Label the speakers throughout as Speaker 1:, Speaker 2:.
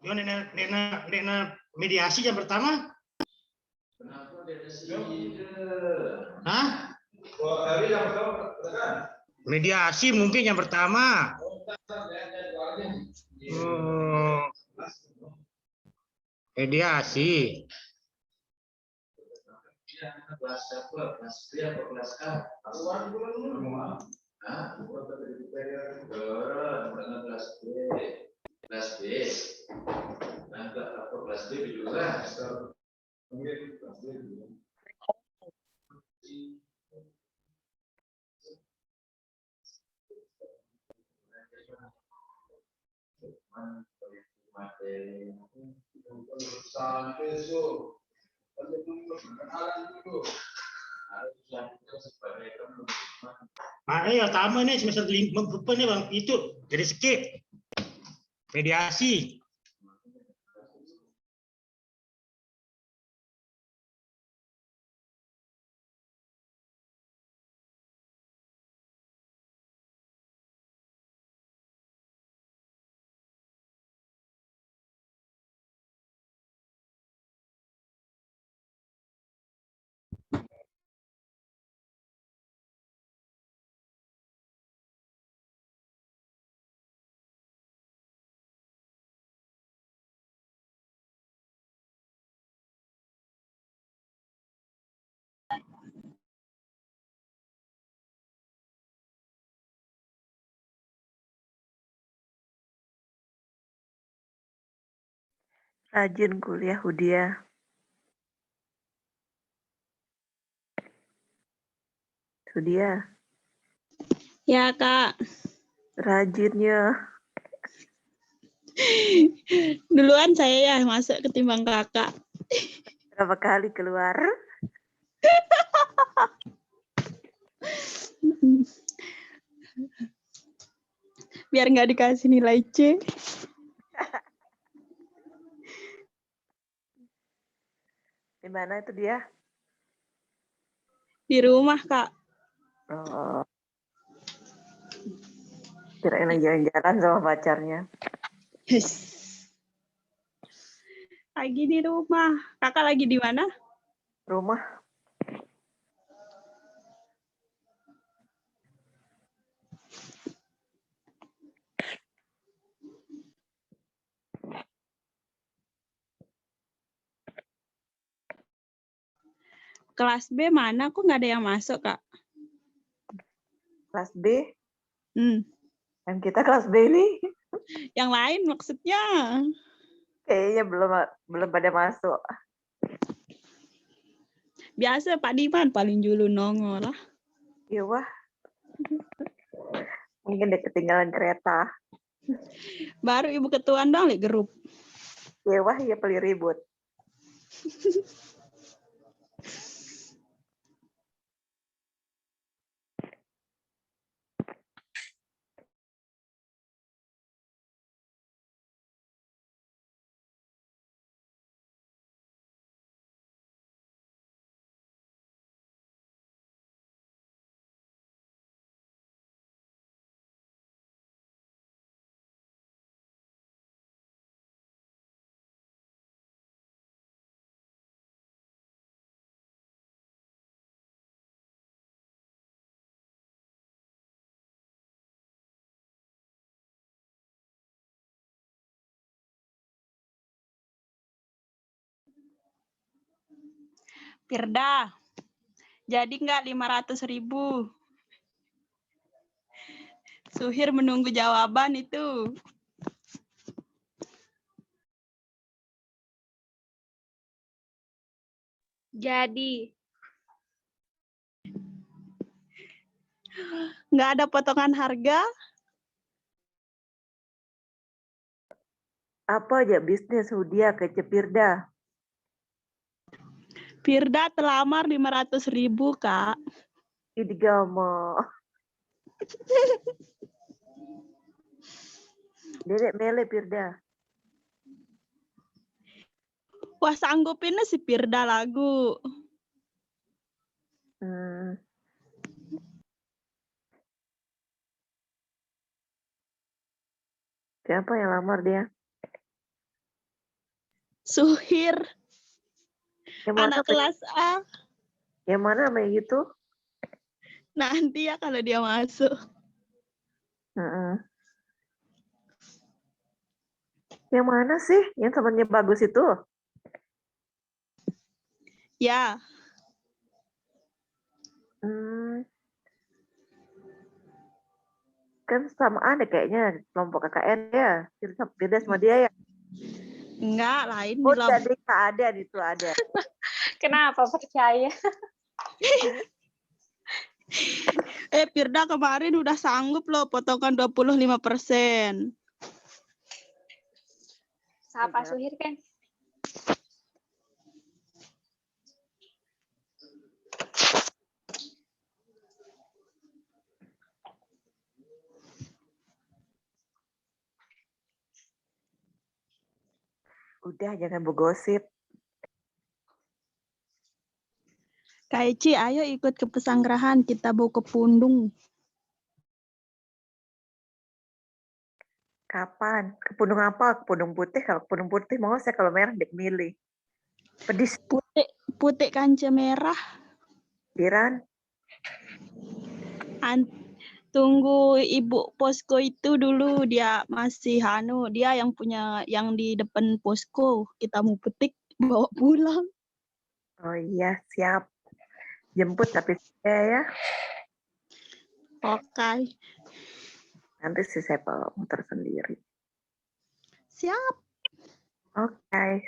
Speaker 1: Yo nena mediasi yang pertama. Hah? Mediasi mungkin yang pertama. Mediasi. Ayo tamu nih semester 5 nih Bang, itu jadi skip. Mediasi.
Speaker 2: Rajin kuliah Hudia. Hudia.
Speaker 3: Ya, Kak.
Speaker 2: Rajinnya.
Speaker 3: Duluan saya ya masuk ketimbang Kakak.
Speaker 2: Berapa kali keluar?
Speaker 3: Biar nggak dikasih nilai C.
Speaker 2: Di mana itu dia?
Speaker 3: Di rumah, Kak.
Speaker 2: Oh. Kirain lagi jalan-jalan sama pacarnya.
Speaker 3: Lagi di rumah. Kakak lagi di mana?
Speaker 2: Rumah.
Speaker 3: Kelas B mana? Kok nggak ada yang masuk, Kak?
Speaker 2: Kelas B?
Speaker 3: Yang
Speaker 2: kita kelas B ini?
Speaker 3: Yang lain maksudnya?
Speaker 2: Kayaknya belum pada masuk.
Speaker 3: Biasa Pak Diman paling dulu nongol lah.
Speaker 2: Iya wah. Mungkin dia ketinggalan kereta.
Speaker 3: Baru ibu ketua dong li grup.
Speaker 2: Iya wah, ya paling ribut.
Speaker 3: Firda, jadi nggak 500.000? Suhir menunggu jawaban itu.
Speaker 4: Jadi.
Speaker 3: Nggak ada potongan harga?
Speaker 2: Apa aja bisnis Hudia ke Cepirda?
Speaker 3: Firda telamar 500.000, Kak.
Speaker 2: Ini gama. Dedek mele Firda.
Speaker 3: Wah, sanggupinnya si Firda lagu.
Speaker 2: Siapa yang lamar dia?
Speaker 3: Suhir,
Speaker 2: Yang mana
Speaker 3: anak kelas A.
Speaker 2: Yang mana sama yang gitu?
Speaker 3: Nanti ya kalau dia masuk.
Speaker 2: Heeh. Yang mana sih? Yang temannya bagus itu?
Speaker 3: Ya,
Speaker 2: Hmm, kan sama ada kayaknya kelompok KKN ya. Beda sama dia ya.
Speaker 3: enggak lain
Speaker 2: Oh,
Speaker 3: Mila.
Speaker 2: jadi Kak ada itu ada.
Speaker 4: Kenapa percaya?
Speaker 3: Firda kemarin udah sanggup loh potongan 25%.
Speaker 4: Siapa
Speaker 2: Iya.
Speaker 4: Suhir kan?
Speaker 2: Udah jangan bergosip.
Speaker 3: Kak Eci, ayo ikut ke pesanggrahan, kita bawa ke Pundung.
Speaker 2: Kapan? Ke Pundung apa? Ke Pundung Putih. Kalau Pundung Putih mau saya, kalau merah dek milih. Pedis
Speaker 3: Putih kanca merah.
Speaker 2: Diran.
Speaker 3: Tunggu ibu posko itu dulu, dia masih dia yang punya yang di depan posko. Kita mau petik bawa pulang.
Speaker 2: Oh iya, siap. Jemput tapi saya ya.
Speaker 3: Oke,
Speaker 2: Nanti sih saya bawa motor sendiri.
Speaker 3: siap.
Speaker 2: Oke.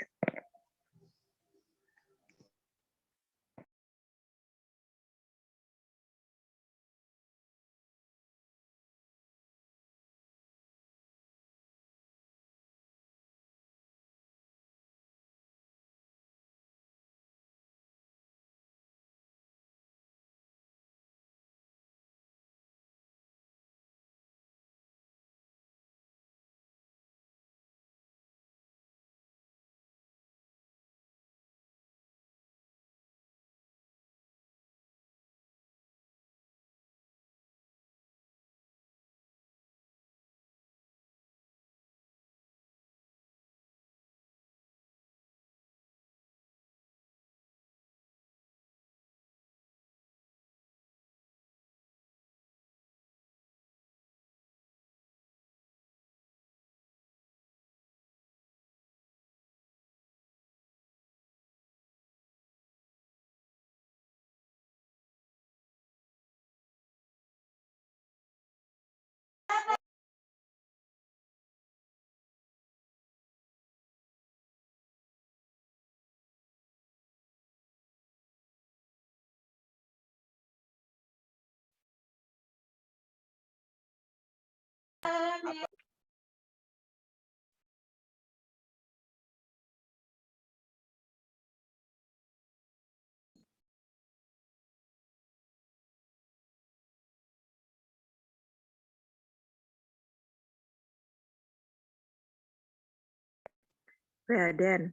Speaker 2: Dan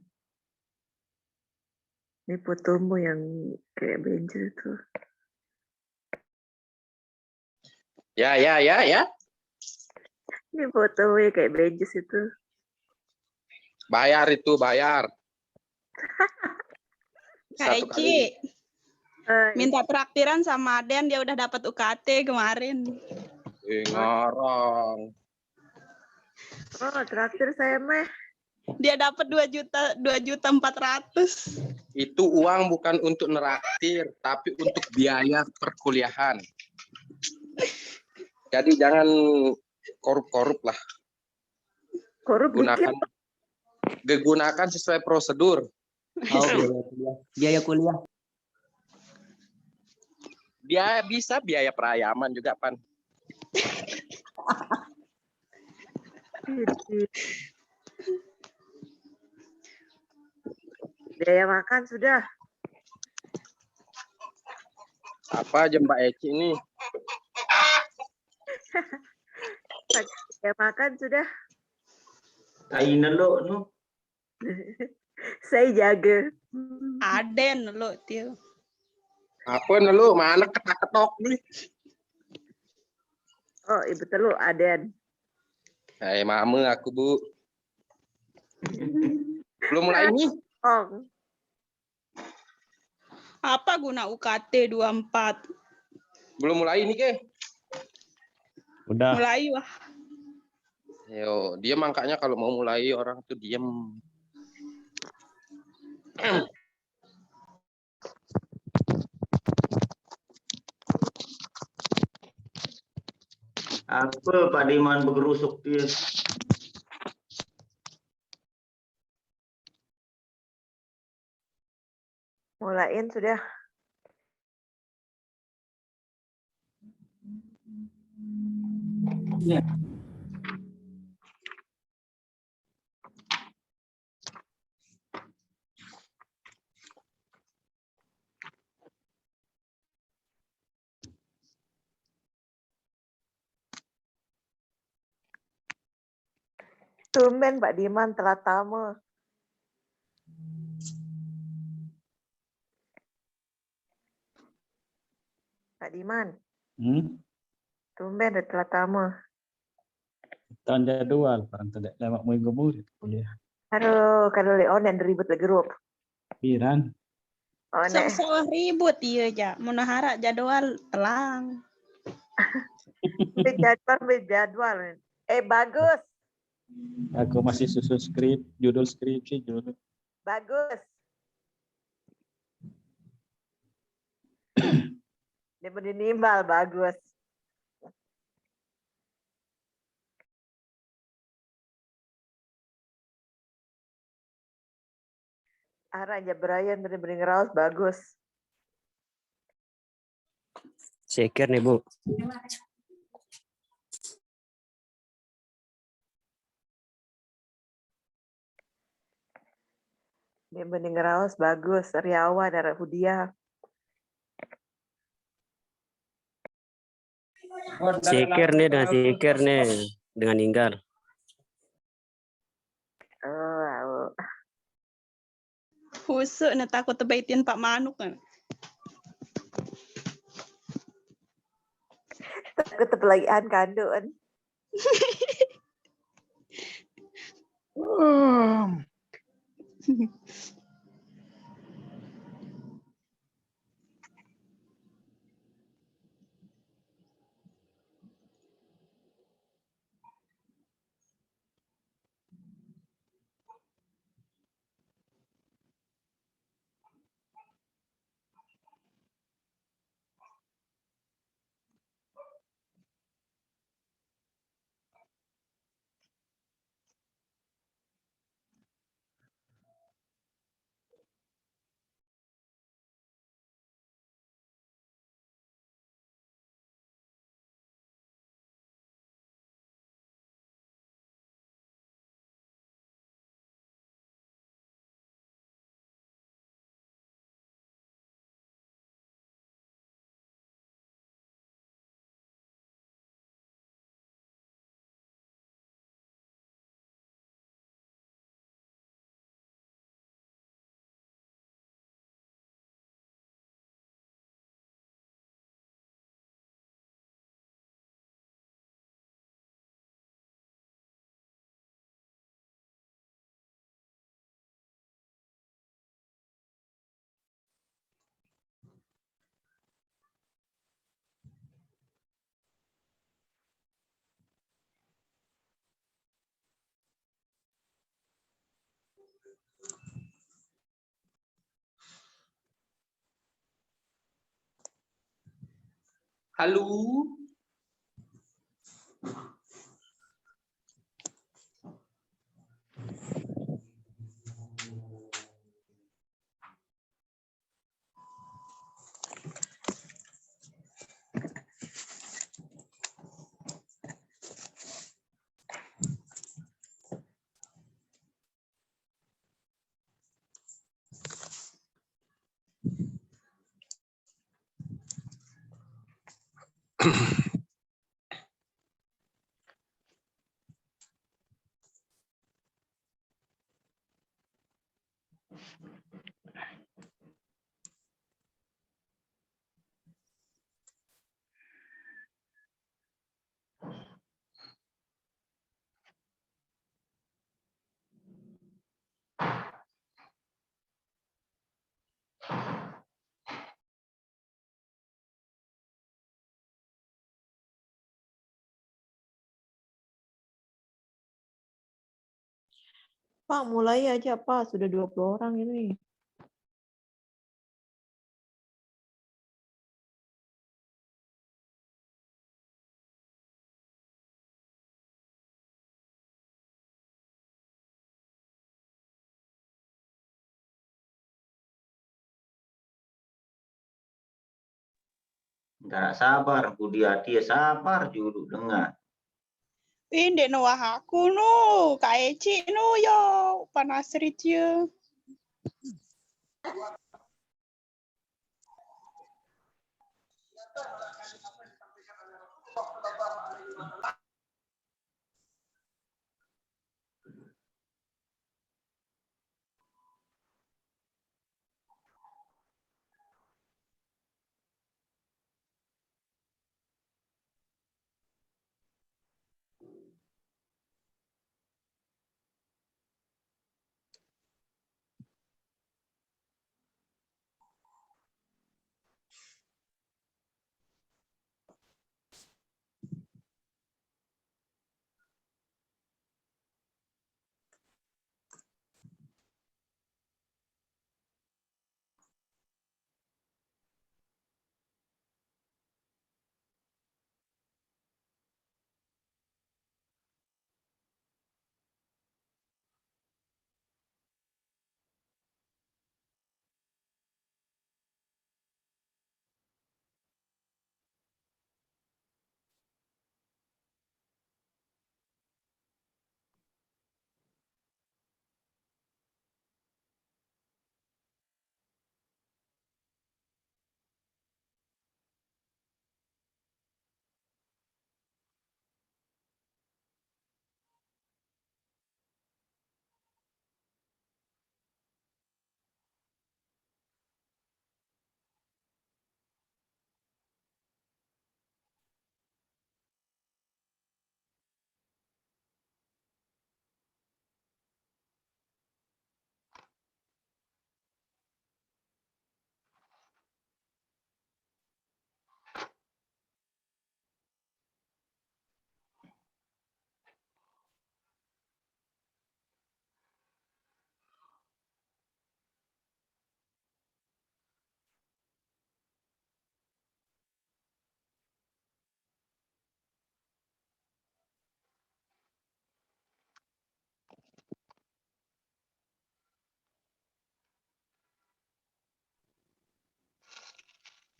Speaker 2: ini fotomu yang kayak benjol itu.
Speaker 5: Ya.
Speaker 2: Ini fotomu yang kayak benjol itu.
Speaker 5: Bayar itu, bayar.
Speaker 3: Kak
Speaker 5: Satu
Speaker 3: Eci,
Speaker 2: Eh,
Speaker 3: minta traktiran sama Aden, dia udah dapat UKT kemarin.
Speaker 5: Ngarang.
Speaker 2: oh, traktir saya meh.
Speaker 3: Dia dapat 2.400.000.
Speaker 5: Itu uang bukan untuk neraktir, tapi untuk biaya perkuliahan. Jadi jangan korup-korup lah.
Speaker 2: Korup dikit.
Speaker 5: Gunakan sesuai prosedur.
Speaker 6: Biaya kuliah.
Speaker 5: Dia bisa biaya perayaman juga, Pan.
Speaker 2: Biaya makan sudah.
Speaker 5: Apa aja Mbak Eci ini?
Speaker 2: Biaya makan sudah.
Speaker 6: Aina lo no.
Speaker 2: Saya jaga.
Speaker 3: Aden lo, Tio.
Speaker 5: Apa lu? Mana ketak-ketok nih?
Speaker 2: Oh, ibu telu Aden.
Speaker 5: Mama aku, Bu. Belum mulai ini?
Speaker 2: Oh,
Speaker 3: Apa guna UKT 24?
Speaker 5: Belum mulai ini ke?
Speaker 7: Udah.
Speaker 3: Mulai wah.
Speaker 5: Yo, dia makanya kalau mau mulai orang tuh diem.
Speaker 6: Apa Pak Diman bergerusuk dia?
Speaker 2: mulain sudah.
Speaker 6: Ya.
Speaker 2: Tumben Pak Diman telat tamu. Pak Diman, tumben udah telat tamu.
Speaker 7: Tahun jadwal, orang tidak lewat minggu murid kuliah.
Speaker 2: Aduh, kalau Leon yang ribut di grup.
Speaker 7: Piran,
Speaker 2: Oh, nek.
Speaker 3: Sok-sok ribut iya ja. Menahara jadwal telang.
Speaker 2: Bejadwal. Bagus.
Speaker 7: aku masih susun skrip, judul skripsi dulu.
Speaker 2: Bagus. Dia menimbal, bagus. Raja Brian bener-bener ngeraus, bagus.
Speaker 8: Sekir nih, Bu.
Speaker 2: Dia bener ngeraus, bagus. Riawan, darah Hudia.
Speaker 8: Sekir nih dengan Sekir nih dengan Inggar.
Speaker 2: Oh,
Speaker 3: Husuk na takut tebaitin Pak Manuk kan.
Speaker 2: ketepelagian kandun.
Speaker 5: Halo.
Speaker 2: Pak, mulai aja, Pak. Sudah 20 orang ini.
Speaker 6: Tidak sabar, Budi Hati ya sabar dulu dengar.
Speaker 3: Hindi no aku no, Kak Eci no yo, panasrit yo.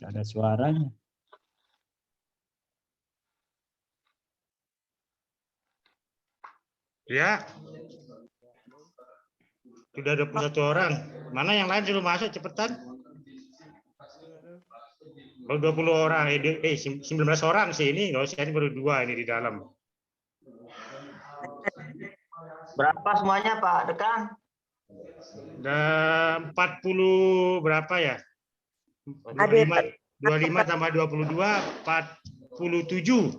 Speaker 7: Nggak ada suaranya.
Speaker 1: Ya. Sudah 21 orang. Mana yang lain suruh masuk cepetan? Kalau 20 orang, 19 orang sih ini, loh, saya ini baru 2 ini di dalam.
Speaker 6: Berapa semuanya Pak Dekan?
Speaker 1: Dan 40 berapa ya? 25 tambah 22, 47.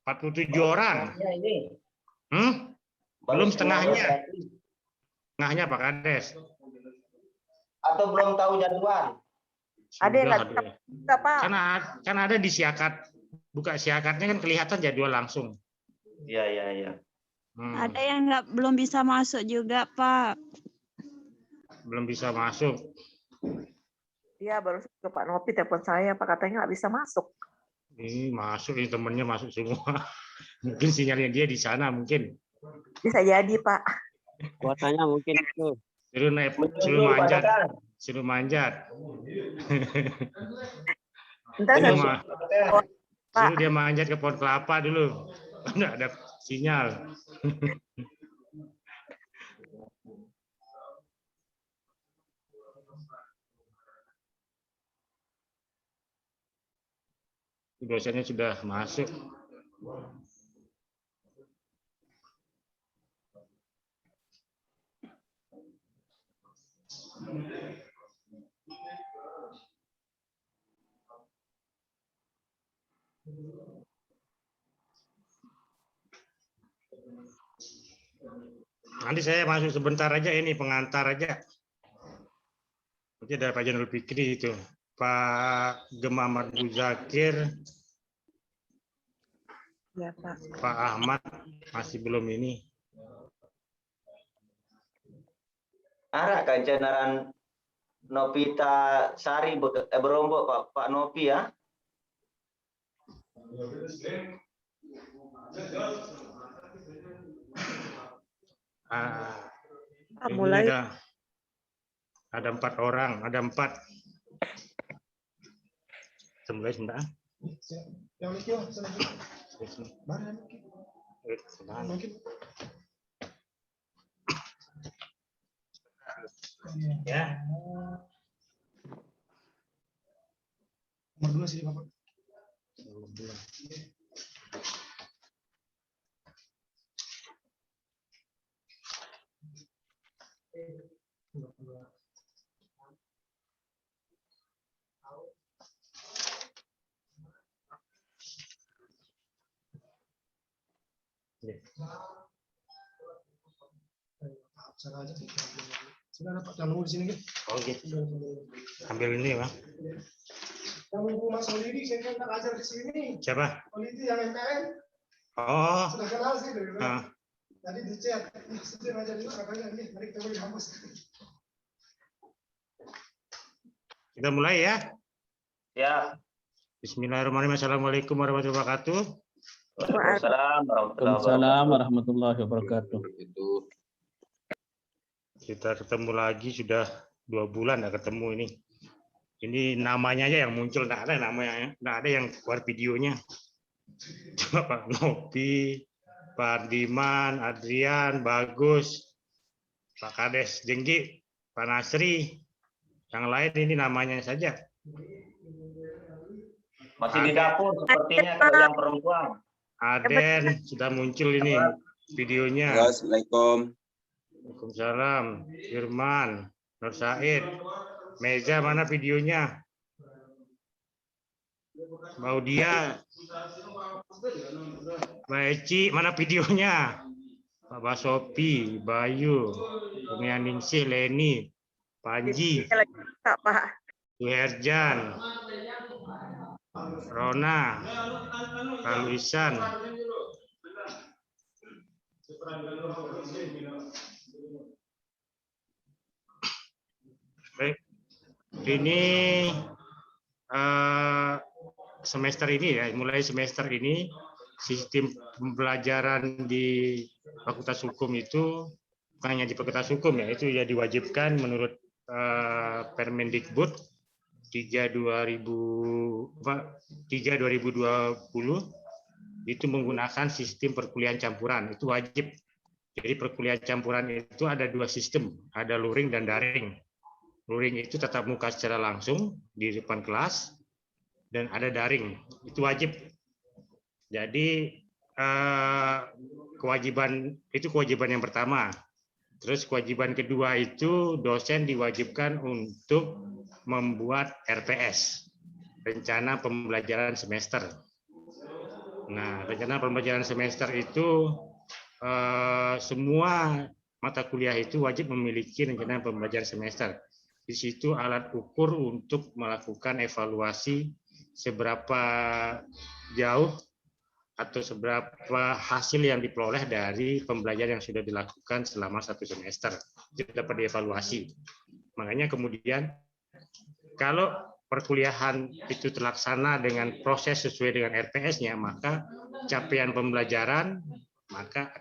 Speaker 1: 47 orang.
Speaker 6: Ya, ini.
Speaker 1: Belum
Speaker 6: Baru
Speaker 1: setengahnya.
Speaker 6: berarti.
Speaker 1: Setengahnya Pak Kades.
Speaker 6: Atau belum tahu jadwal?
Speaker 2: Ada yang
Speaker 1: Sudah,
Speaker 2: nggak bisa, Pak.
Speaker 1: kan ada di siakat. Buka siakatnya kan kelihatan jadwal langsung.
Speaker 6: Iya, iya, iya.
Speaker 3: Ada yang belum bisa masuk juga, Pak.
Speaker 1: Belum bisa masuk.
Speaker 2: Iya, baru ke Pak Nopi telepon saya, Pak, katanya nggak bisa masuk.
Speaker 1: Ini masuk, ini temennya masuk semua. Mungkin sinyalnya dia di sana mungkin.
Speaker 2: Bisa jadi, Pak.
Speaker 8: Kuotanya mungkin itu.
Speaker 1: Suruh naik, suruh
Speaker 6: Menunggu, Pak
Speaker 1: manjat,
Speaker 6: Dekan.
Speaker 1: suruh manjat.
Speaker 2: Ntar saya
Speaker 1: Suruh,
Speaker 2: Pak.
Speaker 1: suruh dia manjat ke pohon kelapa dulu. Nggak ada sinyal. Dosennya sudah masuk. Nanti saya masuk sebentar aja, ini pengantar aja. Nanti ada Pak Janul Fikri itu, Pak Gemamat Muzakir,
Speaker 2: Ya, Pak.
Speaker 1: Pak Ahmad masih belum ini.
Speaker 6: Arak kancanaran Nopita Sari berombok Pak Nopi ya.
Speaker 1: Ini
Speaker 2: Mulai.
Speaker 1: ada 4 orang, ada 4. Mulai sebentar. Ya.
Speaker 9: Nomor 2 sih Bapak. Sudah dapat yang nunggu di sini kan?
Speaker 1: Oh gitu. Ambil ini Bang.
Speaker 9: Yang nunggu Mas Olidi, saya kan ajar di sini.
Speaker 1: Siapa?
Speaker 9: Olidi yang MPN.
Speaker 1: Oh.
Speaker 9: Sudah kenal sih dulu. Tadi di chat, sudah ngajar juga katanya nih, mari ketemu di kampus.
Speaker 1: Kita mulai ya.
Speaker 6: Ya.
Speaker 1: Bismillahirrahmanirrahim. Assalamualaikum warahmatullahi wabarakatuh.
Speaker 7: Waalaikumsalam warahmatullahi wabarakatuh.
Speaker 1: Kita ketemu lagi sudah 2 bulan nggak ketemu ini. Ini namanya aja yang muncul, nggak ada namanya, nggak ada yang keluar videonya. Cuma Pak Nopi, Pak Diman, Adrian, Bagus, Pak Kades Jenggi, Pak Nasri. Yang lain ini namanya saja.
Speaker 6: Masih di dapur sepertinya kalau yang perempuan.
Speaker 1: Aden sudah muncul ini videonya.
Speaker 5: Assalamualaikum.
Speaker 1: Waalaikumsalam. Firman, Nur Said. Meza mana videonya? Maudia. Mbak Eci mana videonya? Pak Basopi, Bayu, Ningsih, Leni, Panji,
Speaker 2: Pak.
Speaker 1: Suherjan, Rona, Kaluisan. Baik, ini semester ini ya, mulai semester ini sistem pembelajaran di Fakultas Hukum itu bukan hanya di Fakultas Hukum ya, itu ya diwajibkan menurut Permendikbud 3/2020 itu menggunakan sistem perkuliahan campuran, itu wajib. Jadi perkuliahan campuran itu ada 2 sistem, ada luring dan daring. Luring itu tatap muka secara langsung di depan kelas, dan ada daring, itu wajib. Jadi kewajiban yang pertama. Terus kewajiban kedua itu dosen diwajibkan untuk membuat RPS, rencana pembelajaran semester. Nah, rencana pembelajaran semester itu semua mata kuliah itu wajib memiliki rencana pembelajaran semester. Di situ alat ukur untuk melakukan evaluasi seberapa jauh atau seberapa hasil yang diperoleh dari pembelajaran yang sudah dilakukan selama 1 semester. Itu dapat dievaluasi. Makanya kemudian kalau perkuliahan itu terlaksana dengan proses sesuai dengan RPS-nya, maka capaian pembelajaran maka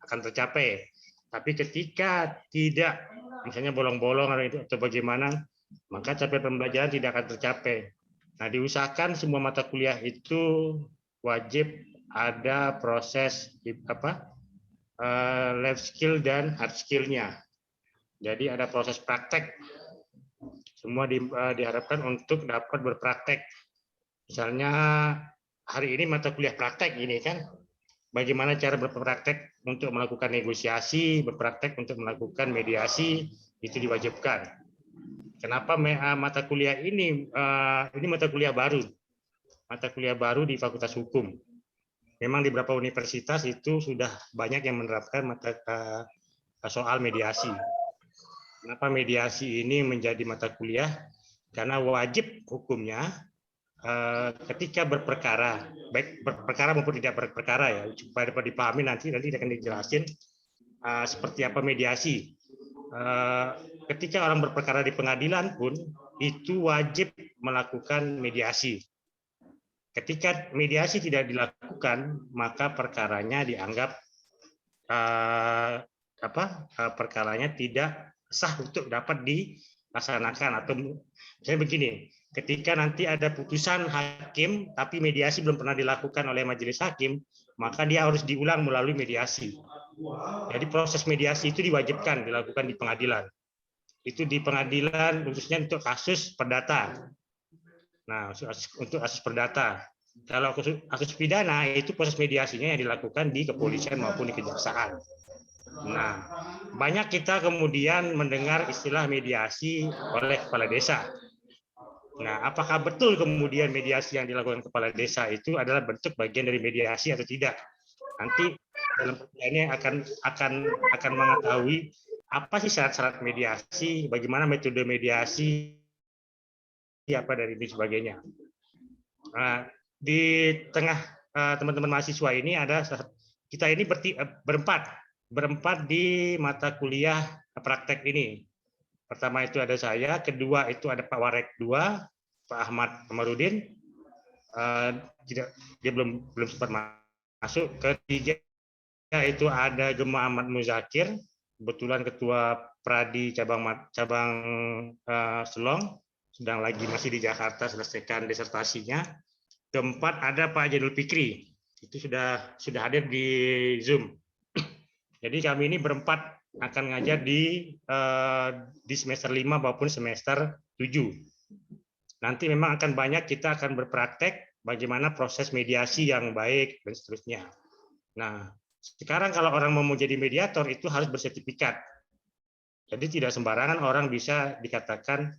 Speaker 1: akan tercapai. Tapi ketika tidak, misalnya bolong-bolong atau bagaimana, maka capaian pembelajaran tidak akan tercapai. Nah, diusahakan semua mata kuliah itu wajib ada proses life skill dan hard skill-nya. Jadi ada proses praktek. Semua diharapkan untuk dapat berpraktek. Misalnya hari ini mata kuliah praktek ini kan, bagaimana cara berpraktek untuk melakukan negosiasi, berpraktek untuk melakukan mediasi, itu diwajibkan. Kenapa mata kuliah ini mata kuliah baru di Fakultas Hukum. Memang di beberapa universitas itu sudah banyak yang menerapkan soal mediasi. Kenapa mediasi ini menjadi mata kuliah? Karena wajib hukumnya ketika berperkara, baik berperkara maupun tidak berperkara ya, supaya dapat dipahami nanti akan dijelasin seperti apa mediasi. ketika orang berperkara di pengadilan pun itu wajib melakukan mediasi. Ketika mediasi tidak dilakukan, maka perkaranya dianggap perkaranya tidak sah untuk dapat dilaksanakan. Atau misalnya begini, ketika nanti ada putusan hakim tapi mediasi belum pernah dilakukan oleh majelis hakim, maka dia harus diulang melalui mediasi. Jadi proses mediasi itu diwajibkan dilakukan di pengadilan. Itu di pengadilan khususnya untuk kasus perdata. Nah, untuk kasus perdata. Kalau kasus pidana itu proses mediasinya yang dilakukan di kepolisian maupun di kejaksaan. Nah, banyak kita kemudian mendengar istilah mediasi oleh kepala desa. Nah, apakah betul kemudian mediasi yang dilakukan kepala desa itu adalah bentuk bagian dari mediasi atau tidak? Nanti dalam pertanyaannya akan mengetahui apa sih syarat-syarat mediasi, bagaimana metode mediasi, apa dari itu sebagainya. Nah, di tengah teman-teman mahasiswa ini ada kita ini berempat di mata kuliah praktek ini. Pertama itu ada saya, kedua itu ada Pak Warek 2, Pak Ahmad Kamarudin, dia belum sempat masuk. Ketiga itu ada Gema Ahmad Muzakir, kebetulan ketua Pradi cabang Selong, sedang masih di Jakarta selesaikan disertasinya. Keempat ada Pak Jadul Fikri, itu sudah hadir di Zoom. Jadi kami ini berempat akan ngajar di semester 5 maupun semester 7. Nanti memang akan banyak kita akan berpraktek bagaimana proses mediasi yang baik dan seterusnya. Nah, sekarang kalau orang mau jadi mediator itu harus bersertifikat. Jadi tidak sembarangan orang bisa dikatakan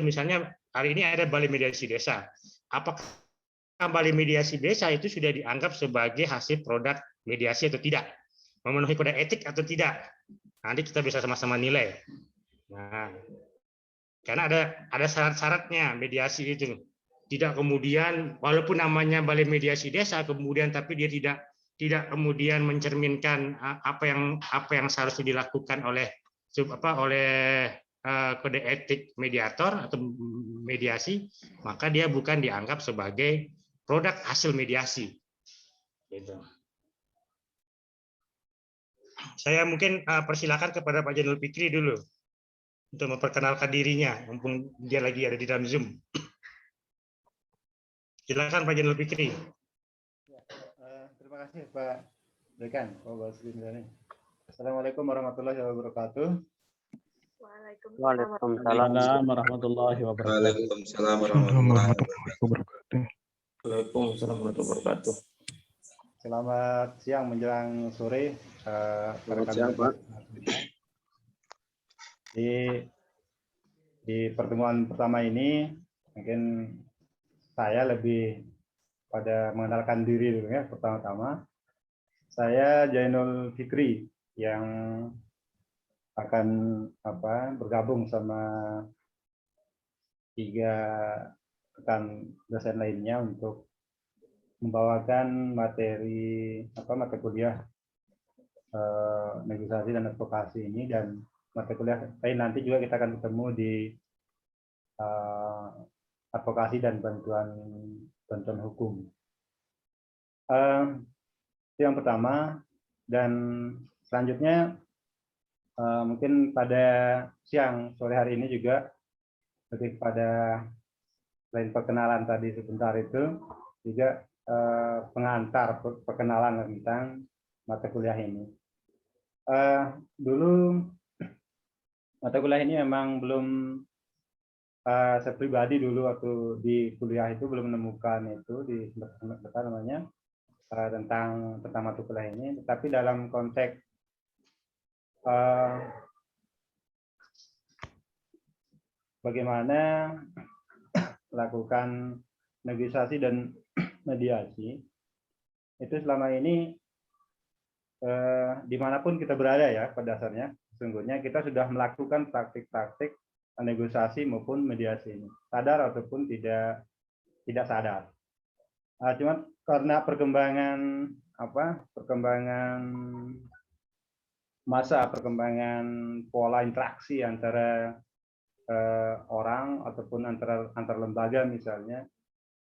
Speaker 1: misalnya hari ini ada balai mediasi desa. Apakah balai mediasi desa itu sudah dianggap sebagai hasil produk mediasi atau tidak? Memenuhi kode etik atau tidak? Nanti kita bisa sama-sama nilai. Nah, karena ada syarat-syaratnya mediasi itu. Tidak kemudian walaupun namanya balai mediasi desa kemudian tapi dia tidak kemudian mencerminkan apa yang seharusnya dilakukan oleh kode etik mediator atau mediasi, maka dia bukan dianggap sebagai produk hasil mediasi. Gitu. Saya mungkin persilakan kepada Pak Jadul Fikri dulu untuk memperkenalkan dirinya, mumpung dia lagi ada di dalam Zoom. Silakan Pak Jadul Fikri.
Speaker 10: Terima kasih Pak Dekan. Assalamualaikum warahmatullahi wabarakatuh.
Speaker 8: Waalaikumsalam warahmatullahi wabarakatuh.
Speaker 5: Waalaikumsalam warahmatullahi wabarakatuh.
Speaker 8: Waalaikumsalam warahmatullahi wabarakatuh.
Speaker 10: Selamat siang menjelang sore.
Speaker 5: Selamat siang, Pak.
Speaker 10: Di pertemuan pertama ini mungkin saya lebih pada mengenalkan diri dulu ya. Pertama-tama saya Jainul Fikri yang akan bergabung sama 3 rekan dosen lainnya untuk membawakan materi mata kuliah negosiasi dan advokasi ini, dan mata kuliah lain nanti juga kita akan ketemu di advokasi dan bantuan hukum. Itu yang pertama, dan selanjutnya mungkin pada sore hari ini juga lebih pada selain perkenalan tadi sebentar itu juga pengantar perkenalan tentang mata kuliah ini. Dulu mata kuliah ini memang belum saya pribadi dulu waktu di kuliah itu belum menemukan itu di tentang mata kuliah ini, tetapi dalam konteks bagaimana melakukan negosiasi dan mediasi itu selama ini dimanapun kita berada ya, pada dasarnya sesungguhnya kita sudah melakukan praktik-praktik negosiasi maupun mediasi ini, sadar ataupun tidak sadar. Cuma karena perkembangan masa perkembangan pola interaksi antara orang ataupun antar lembaga misalnya,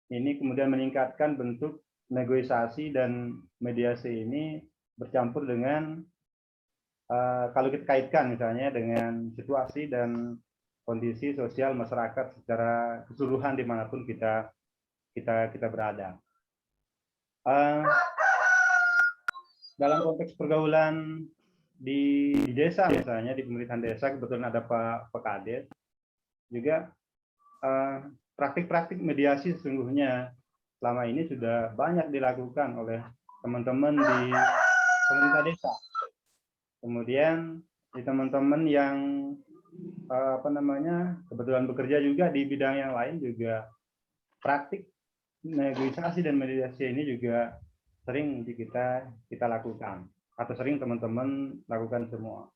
Speaker 10: ini kemudian meningkatkan bentuk negosiasi dan mediasi ini bercampur dengan kalau kita kaitkan misalnya dengan situasi dan kondisi sosial masyarakat secara keseluruhan dimanapun kita berada. Dalam konteks pergaulan di desa misalnya, di pemerintahan desa, kebetulan ada Pak Kades, juga praktik-praktik mediasi sesungguhnya selama ini sudah banyak dilakukan oleh teman-teman di pemerintah desa. Kemudian di teman-teman yang kebetulan bekerja juga di bidang yang lain juga praktik negosiasi dan mediasi ini juga sering kita lakukan atau sering teman-teman lakukan semua.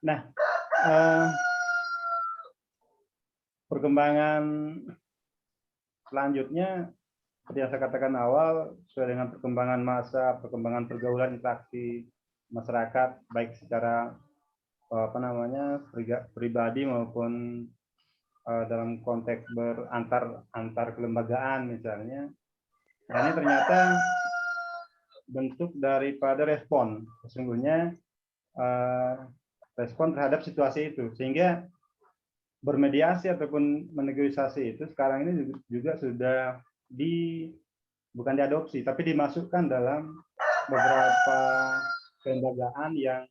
Speaker 10: Nah, perkembangan selanjutnya seperti yang saya katakan awal, sesuai dengan perkembangan masa, perkembangan pergaulan interaksi masyarakat baik secara pribadi maupun dalam konteks antar kelembagaan misalnya. Nah, ini ternyata bentuk daripada respon, sesungguhnya respon terhadap situasi itu, sehingga bermediasi ataupun menegosiasi itu sekarang ini juga sudah bukan diadopsi, tapi dimasukkan dalam beberapa kelembagaan yang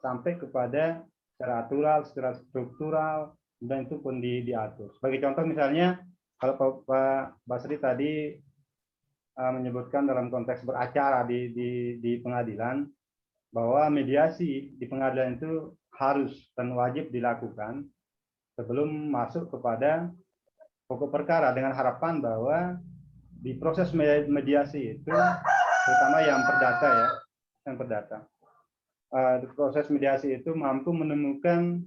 Speaker 10: sampai kepada secara aturan, secara struktural, dan itu pun diatur. Sebagai contoh misalnya, kalau Pak Basri tadi menyebutkan dalam konteks beracara di pengadilan, bahwa mediasi di pengadilan itu harus dan wajib dilakukan sebelum masuk kepada pokok perkara, dengan harapan bahwa di proses mediasi itu, terutama yang perdata, di proses mediasi itu mampu menemukan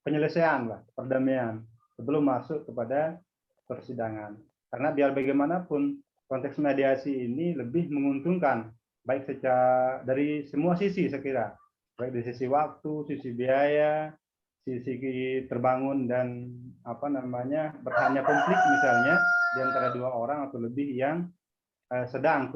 Speaker 10: penyelesaian, perdamaian sebelum masuk kepada persidangan. Karena biar bagaimanapun konteks mediasi ini lebih menguntungkan, baik secara dari semua sisi saya kira, baik dari sisi waktu, sisi biaya, sisi terbangun dan bertanya konflik misalnya di antara dua orang atau lebih yang sedang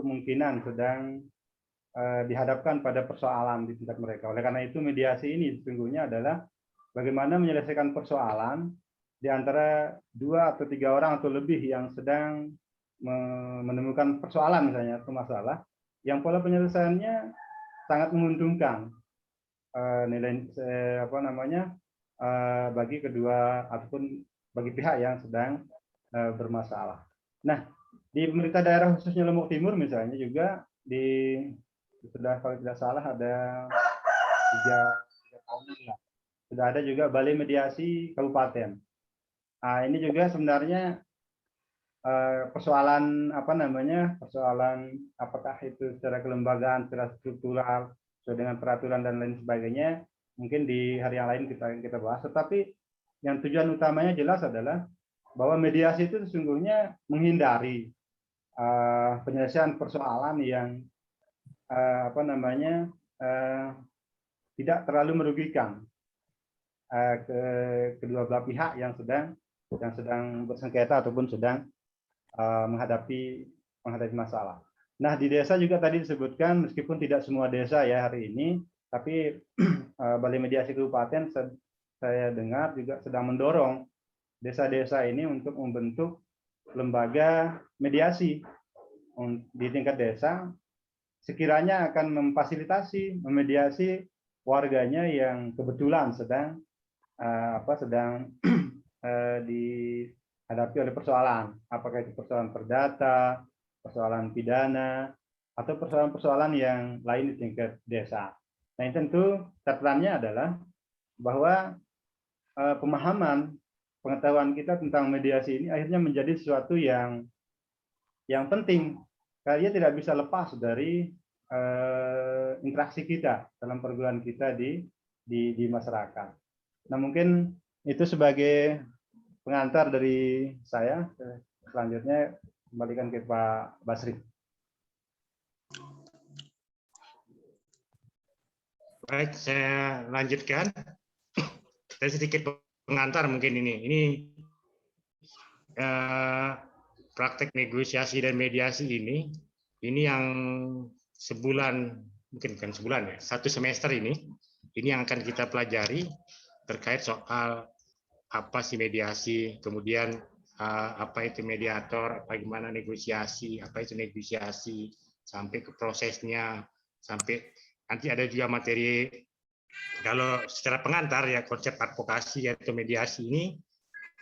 Speaker 10: dihadapkan pada persoalan di tingkat mereka. Oleh karena itu mediasi ini sesungguhnya adalah bagaimana menyelesaikan persoalan di antara 2 atau 3 orang atau lebih yang sedang menemukan persoalan misalnya atau masalah yang pola penyelesaiannya sangat menguntungkan bagi kedua ataupun bagi pihak yang sedang bermasalah. Nah, di pemerintah daerah khususnya Lombok Timur misalnya juga sudah kalau tidak salah ada 3 tahun lah. Sudah ada juga balai mediasi kabupaten. Nah, ini juga sebenarnya persoalan persoalan apakah itu secara kelembagaan, secara struktural, sesuai dengan peraturan dan lain sebagainya, mungkin di hari yang lain kita bahas. Tetapi yang tujuan utamanya jelas adalah bahwa mediasi itu sesungguhnya menghindari penyelesaian persoalan yang tidak terlalu merugikan kedua belah pihak yang sedang bersengketa ataupun sedang menghadapi masalah. Nah, di desa juga tadi disebutkan, meskipun tidak semua desa ya hari ini, tapi Balai Mediasi Kabupaten saya dengar juga sedang mendorong desa-desa ini untuk membentuk lembaga mediasi di tingkat desa, sekiranya akan memfasilitasi, memediasi warganya yang kebetulan sedang dihadapi oleh persoalan, apakah itu persoalan perdata, persoalan pidana, atau persoalan-persoalan yang lain di tingkat desa. Nah, ini tentu catatannya adalah bahwa pengetahuan kita tentang mediasi ini akhirnya menjadi sesuatu yang penting, karena dia tidak bisa lepas dari interaksi kita dalam pergaulan kita di masyarakat. Nah, mungkin itu sebagai pengantar dari saya. Selanjutnya kembalikan ke Pak Basri.
Speaker 1: Baik, saya lanjutkan. Saya sedikit pengantar mungkin ini. Ini praktek negosiasi dan mediasi ini yang sebulan, mungkin bukan sebulan ya, 1 semester ini yang akan kita pelajari terkait soal apa sih mediasi, kemudian apa itu mediator, bagaimana negosiasi, apa itu negosiasi, sampai ke prosesnya, sampai nanti ada juga materi kalau secara pengantar ya konsep advokasi atau mediasi ini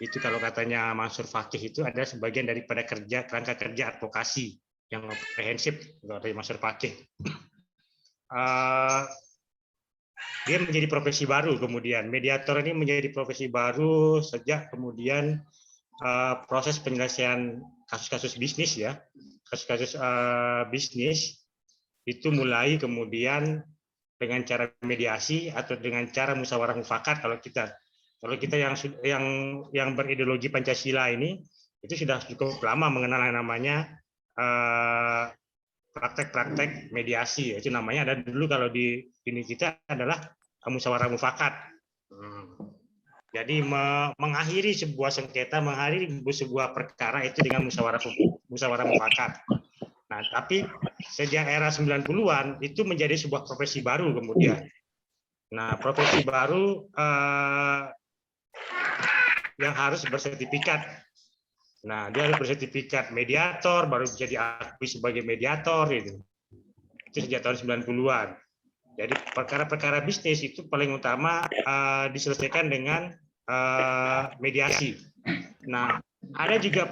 Speaker 1: itu kalau katanya Mansur Fakih itu ada sebagian daripada kerangka kerja advokasi yang komprehensif dari Mansur Fakih. Dia menjadi profesi baru, kemudian mediator ini menjadi profesi baru sejak kemudian proses penyelesaian kasus-kasus bisnis ya, kasus-kasus bisnis itu mulai kemudian dengan cara mediasi atau dengan cara musyawarah mufakat. Kalau kita yang berideologi Pancasila ini itu sudah cukup lama mengenal yang namanya praktek-praktek mediasi. Itu namanya ada dulu kalau di ini kita adalah musyawarah mufakat. Jadi mengakhiri sebuah sengketa, mengakhiri sebuah perkara itu dengan musyawarah mufakat. Nah, tapi sejak era 90-an itu menjadi sebuah profesi baru kemudian. Nah, profesi baru yang harus bersertifikat. Nah, dia harus bersertifikat mediator, baru bisa diakui sebagai mediator itu. Itu sejak tahun 90-an. Jadi perkara-perkara bisnis itu paling utama diselesaikan dengan mediasi. Nah, ada juga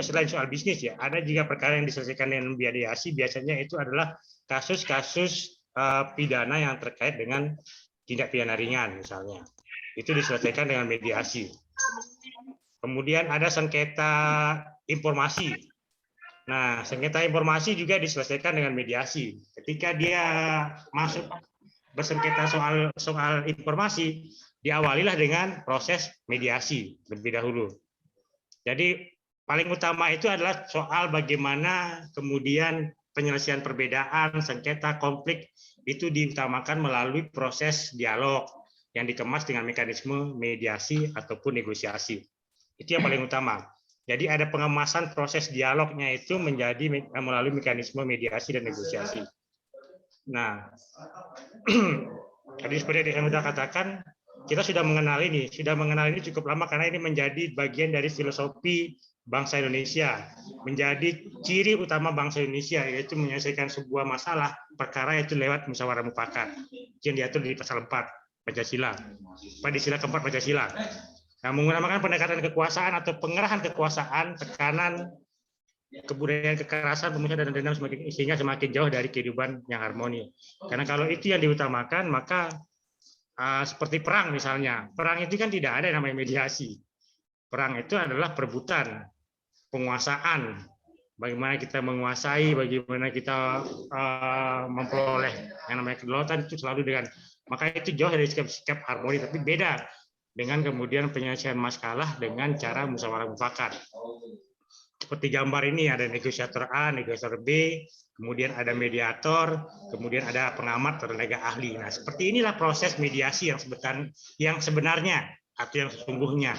Speaker 1: selain soal bisnis ya, ada juga perkara yang diselesaikan dengan mediasi. Biasanya itu adalah kasus-kasus pidana yang terkait dengan tindak pidana ringan misalnya. Itu diselesaikan dengan mediasi. Kemudian ada sengketa informasi. Nah, sengketa informasi juga diselesaikan dengan mediasi. Ketika dia masuk bersengketa soal informasi, diawalilah dengan proses mediasi lebih dahulu. Jadi paling utama itu adalah soal bagaimana kemudian penyelesaian perbedaan, sengketa, konflik itu diutamakan melalui proses dialog yang dikemas dengan mekanisme mediasi ataupun negosiasi. Itu yang paling utama. Jadi ada pengemasan proses dialognya itu menjadi melalui mekanisme mediasi dan negosiasi. Nah, tadi seperti yang saya katakan, kita sudah mengenal ini cukup lama karena ini menjadi bagian dari filosofi bangsa Indonesia, menjadi ciri utama bangsa Indonesia, yaitu menyelesaikan sebuah masalah perkara itu lewat musyawarah mufakat yang diatur di pasal 4 Pancasila, pada sila keempat Pancasila. Nah, menggunakan pendekatan kekuasaan atau pengerahan kekuasaan, tekanan, kebudayaan kekerasan, pemusatan dan dendam sehingga semakin jauh dari kehidupan yang harmoni. Karena kalau itu yang diutamakan, maka seperti perang misalnya, perang itu kan tidak ada yang namanya mediasi. Perang itu adalah perebutan, penguasaan. Bagaimana kita menguasai, bagaimana kita memperoleh yang namanya kedaulatan itu selalu dengan, maka itu jauh dari sikap harmoni, tapi beda dengan kemudian penyelesaian masalah dengan cara musyawarah mufakat. Seperti gambar ini ada negosiator A, negosiator B, kemudian ada mediator, kemudian ada pengamat atau tenaga ahli. Nah, seperti inilah proses mediasi yang sebenarnya atau yang sesungguhnya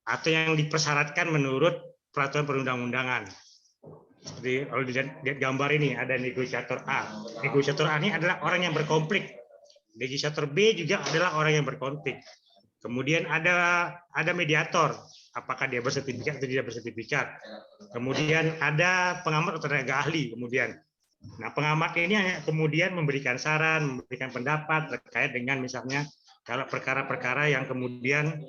Speaker 1: atau yang dipersyaratkan menurut peraturan perundang-undangan. Seperti kalau dilihat gambar ini ada negosiator A. Negosiator A ini adalah orang yang berkonflik. Negosiator B juga adalah orang yang berkonflik. Kemudian ada mediator, apakah dia bersertifikat atau tidak bersertifikat. Kemudian ada pengamat atau tenaga ahli. Kemudian, nah pengamat ini kemudian memberikan saran, memberikan pendapat terkait dengan misalnya kalau perkara-perkara yang kemudian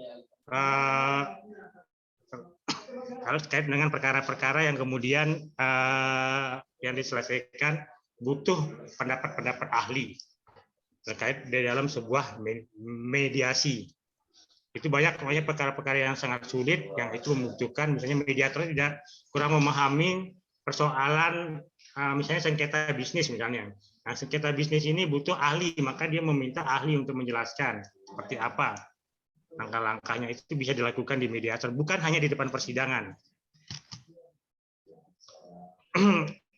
Speaker 1: kalau terkait dengan perkara-perkara yang kemudian yang diselesaikan butuh pendapat-pendapat ahli terkait di dalam sebuah mediasi. Itu banyak perkara-perkara yang sangat sulit yang itu membutuhkan misalnya mediator tidak kurang memahami persoalan misalnya sengketa bisnis misalnya. Nah, sengketa bisnis ini butuh ahli, maka dia meminta ahli untuk menjelaskan seperti apa langkah-langkahnya. Itu bisa dilakukan di mediator, bukan hanya di depan persidangan.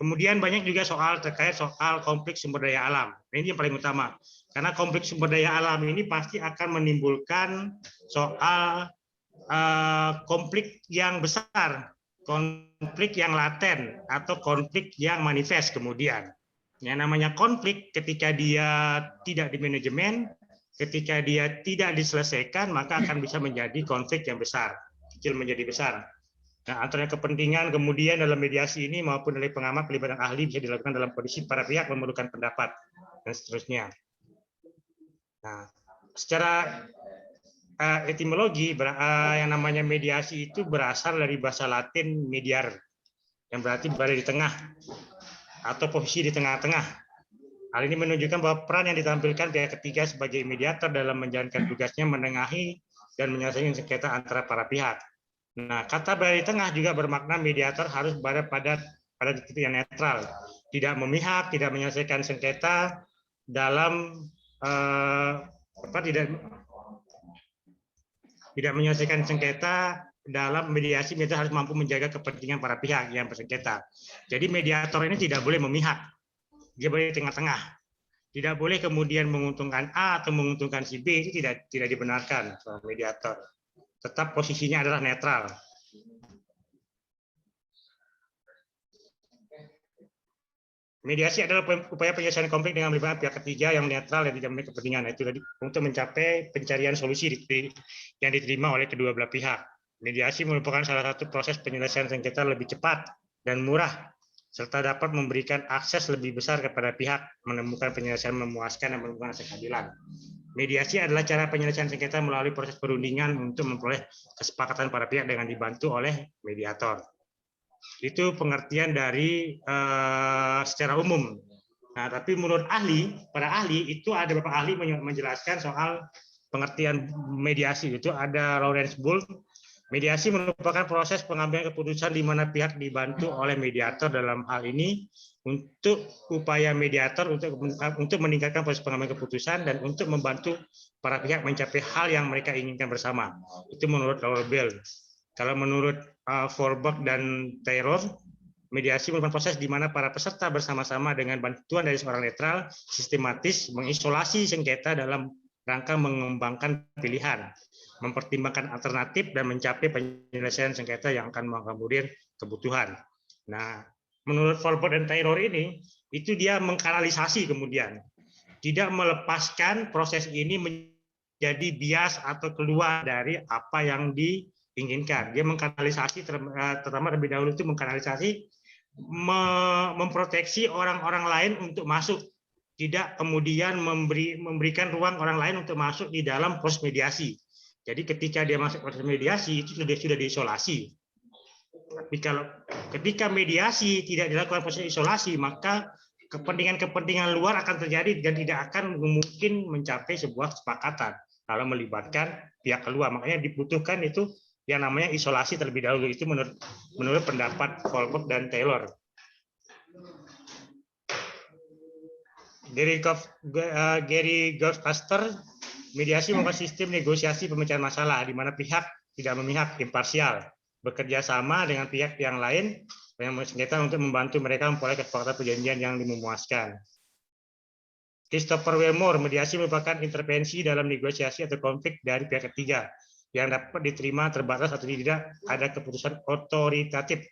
Speaker 1: Kemudian banyak juga soal terkait soal konflik sumber daya alam. Ini yang paling utama. Karena konflik sumber daya alam ini pasti akan menimbulkan soal konflik yang besar, konflik yang laten, atau konflik yang manifest kemudian. Yang namanya konflik ketika dia tidak dimanajemen, ketika dia tidak diselesaikan, maka akan bisa menjadi konflik yang besar, kecil menjadi besar. Nah, antara kepentingan kemudian dalam mediasi ini maupun dari pengamat pelibatan ahli bisa dilakukan dalam kondisi para pihak memerlukan pendapat dan seterusnya. Nah, secara etimologi yang namanya mediasi itu berasal dari bahasa Latin mediar yang berarti berada di tengah atau posisi di tengah-tengah. Hal ini menunjukkan bahwa peran yang ditampilkan pihak ketiga sebagai mediator dalam menjalankan tugasnya menengahi dan menyelesaikan sengketa antara para pihak. Nah, kata berada di tengah juga bermakna mediator harus berada pada titik yang netral, tidak memihak, tidak menyelesaikan sengketa dalam tidak menyelesaikan sengketa dalam mediasi. Mediator harus mampu menjaga kepentingan para pihak yang bersengketa. Jadi mediator ini tidak boleh memihak, dia boleh di tengah-tengah. Tidak boleh kemudian menguntungkan A atau menguntungkan si B, itu tidak dibenarkan oleh mediator. Tetap posisinya adalah netral. Mediasi adalah upaya penyelesaian konflik dengan melibatkan pihak ketiga yang netral dan tidak memiliki kepentingan. Itu tadi untuk mencapai pencarian solusi yang diterima oleh kedua belah pihak. Mediasi merupakan salah satu proses penyelesaian sengketa lebih cepat dan murah, serta dapat memberikan akses lebih besar kepada pihak menemukan penyelesaian memuaskan dan menemukan rasa keadilan. Mediasi adalah cara penyelesaian sengketa melalui proses perundingan untuk memperoleh kesepakatan para pihak dengan dibantu oleh mediator. Itu pengertian dari secara umum. Nah, tapi menurut para ahli itu ada beberapa ahli menjelaskan soal pengertian mediasi. Itu ada Lawrence Bull. Mediasi merupakan proses pengambilan keputusan di mana pihak dibantu oleh mediator. Dalam hal ini untuk upaya mediator untuk meningkatkan proses pengambilan keputusan dan untuk membantu para pihak mencapai hal yang mereka inginkan bersama. Itu menurut Lawrence Bull. Kalau menurut Feuerbach dan Taylor, mediasi merupakan proses di mana para peserta bersama-sama dengan bantuan dari seorang netral sistematis mengisolasi sengketa dalam rangka mengembangkan pilihan, mempertimbangkan alternatif dan mencapai penyelesaian sengketa yang akan mengakomodir kebutuhan. Nah, menurut Feuerbach dan Taylor ini, itu dia mengkanalisasi kemudian, tidak melepaskan proses ini menjadi bias atau keluar dari apa yang diinginkan. Dia mengkanalisasi, terutama terlebih dahulu itu mengkanalisasi, memproteksi orang-orang lain untuk masuk, tidak kemudian memberikan ruang orang lain untuk masuk di dalam proses mediasi. Jadi ketika dia masuk proses mediasi itu sudah diisolasi. Tapi kalau ketika mediasi tidak dilakukan proses isolasi, maka kepentingan-kepentingan luar akan terjadi dan tidak akan mungkin mencapai sebuah kesepakatan kalau melibatkan pihak luar. Makanya dibutuhkan itu yang namanya isolasi terlebih dahulu. Itu menurut pendapat Feuerbach dan Taylor. Gary Goldcaster, mediasi merupakan sistem negosiasi pemecahan masalah di mana pihak tidak memihak, imparsial, bekerja sama dengan pihak yang lain yang bersengketa untuk membantu mereka memperoleh kesepakatan perjanjian yang memuaskan. Christopher Wilmore, mediasi merupakan intervensi dalam negosiasi atau konflik dari pihak ketiga yang dapat diterima terbatas atau tidak ada keputusan otoritatif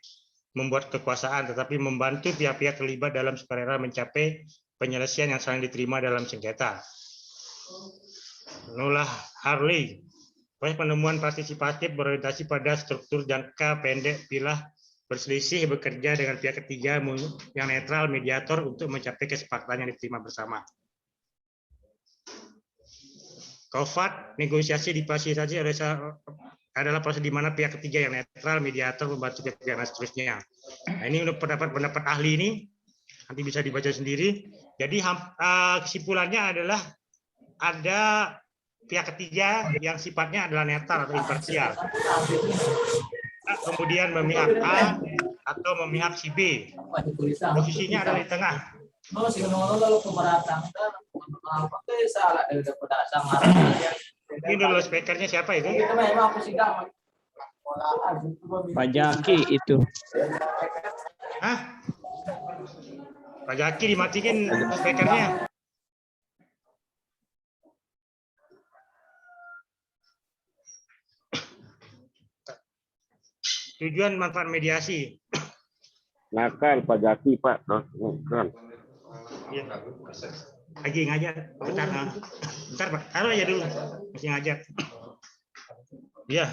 Speaker 1: membuat kekuasaan, tetapi membantu pihak-pihak terlibat dalam sukarela mencapai penyelesaian yang saling diterima dalam sengketa. Nolah Harley, proses penemuan partisipatif berorientasi pada struktur jangka pendek pilah berselisih bekerja dengan pihak ketiga yang netral mediator untuk mencapai kesepakatan yang diterima bersama. Kovat, negosiasi difasilitasi adalah proses di mana pihak ketiga yang netral mediator membantu pihak yang seterusnya. Nah, ini untuk pendapat ahli ini nanti bisa dibaca sendiri. Jadi kesimpulannya adalah ada pihak ketiga yang sifatnya adalah netral atau imparsial. Kemudian memihak A atau memihak si B. Posisinya adalah di tengah. Ini dulu speakernya siapa itu?
Speaker 8: Pak Jaki itu.
Speaker 1: Hah? Pak Jaki dimatiin speakernya. Tujuan manfaat mediasi.
Speaker 11: Nakal Pak Jaki, Pak. Nakal.
Speaker 1: Iya. Lagi ngajar. Bentar, bentar Pak. Taruh aja dulu. Masih ngajar. Iya.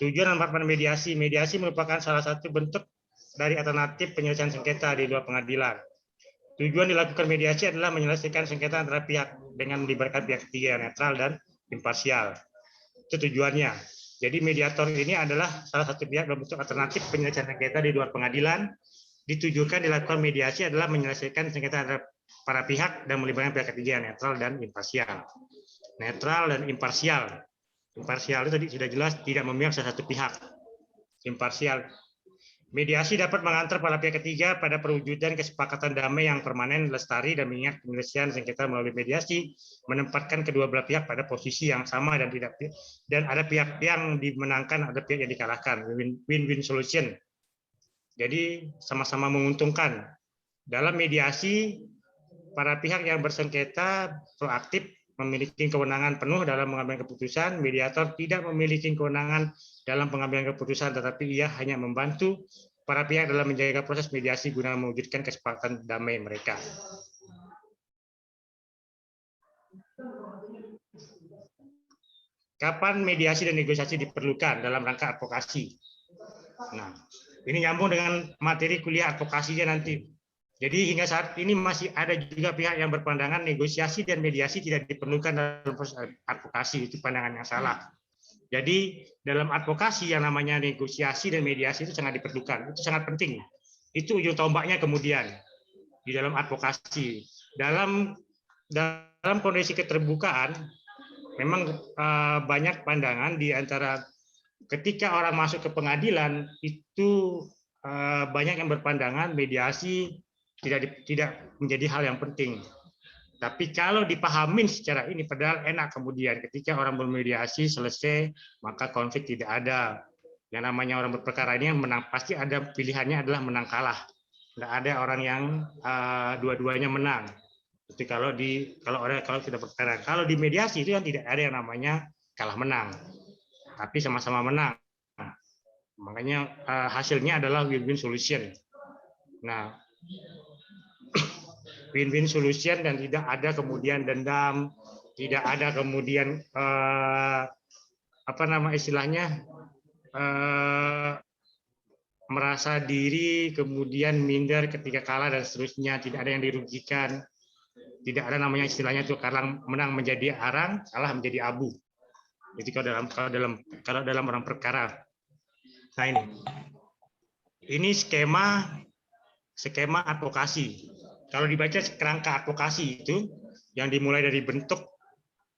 Speaker 1: Tujuan manfaat mediasi. Mediasi merupakan salah satu bentuk dari alternatif penyelesaian sengketa di luar pengadilan. Tujuan dilakukan mediasi adalah menyelesaikan sengketa antara pihak dengan melibatkan pihak ketiga yang netral dan imparsial. Itu tujuannya. Jadi mediator ini adalah salah satu pihak dalam bentuk alternatif penyelesaian sengketa di luar pengadilan. Ditujukan dilakukan mediasi adalah menyelesaikan sengketa antara para pihak dan melibatkan pihak ketiga yang netral dan imparsial. Netral dan imparsial. Imparsial itu tadi sudah jelas tidak memihak salah satu pihak. Imparsial. Mediasi dapat mengantar para pihak ketiga pada perwujudan kesepakatan damai yang permanen, lestari, dan mengingat penyelesaian sengketa melalui mediasi menempatkan kedua belah pihak pada posisi yang sama dan tidak dan ada pihak yang dimenangkan, ada pihak yang dikalahkan. Win-win solution. Jadi sama-sama menguntungkan. Dalam mediasi, para pihak yang bersengketa proaktif memiliki kewenangan penuh dalam mengambil keputusan. Mediator tidak memiliki kewenangan dalam pengambilan keputusan, tetapi ia hanya membantu para pihak dalam menjaga proses mediasi guna mewujudkan kesepakatan damai mereka. Kapan mediasi dan negosiasi diperlukan dalam rangka advokasi? Nah, ini nyambung dengan materi kuliah advokasinya nanti. Jadi hingga saat ini masih ada juga pihak yang berpandangan negosiasi dan mediasi tidak diperlukan dalam proses advokasi. Itu pandangan yang salah. Jadi dalam advokasi yang namanya negosiasi dan mediasi itu sangat diperlukan. Itu sangat penting. Itu ujung tombaknya kemudian di dalam advokasi. Dalam kondisi keterbukaan, memang banyak pandangan di antara ketika orang masuk ke pengadilan itu banyak yang berpandangan mediasi tidak menjadi hal yang penting. Tapi kalau dipahamin secara ini, padahal enak kemudian ketika orang bermediasi selesai, maka konflik tidak ada. Yang namanya orang berperkara ini yang menang, pasti ada pilihannya adalah menang kalah. Tidak ada orang yang dua-duanya menang. Jadi kalau tidak berperkara, kalau di mediasi itu kan tidak ada yang namanya kalah menang, tapi sama-sama menang. Makanya hasilnya adalah win-win solution. Nah, win-win solution dan tidak ada kemudian dendam, tidak ada kemudian merasa diri kemudian minder ketika kalah dan seterusnya, tidak ada yang dirugikan, tidak ada namanya istilahnya itu kalah menang menjadi arang, kalah menjadi abu. Jadi kalau dalam orang perkara. Nah ini skema advokasi. Kalau dibaca kerangka advokasi itu yang dimulai dari bentuk,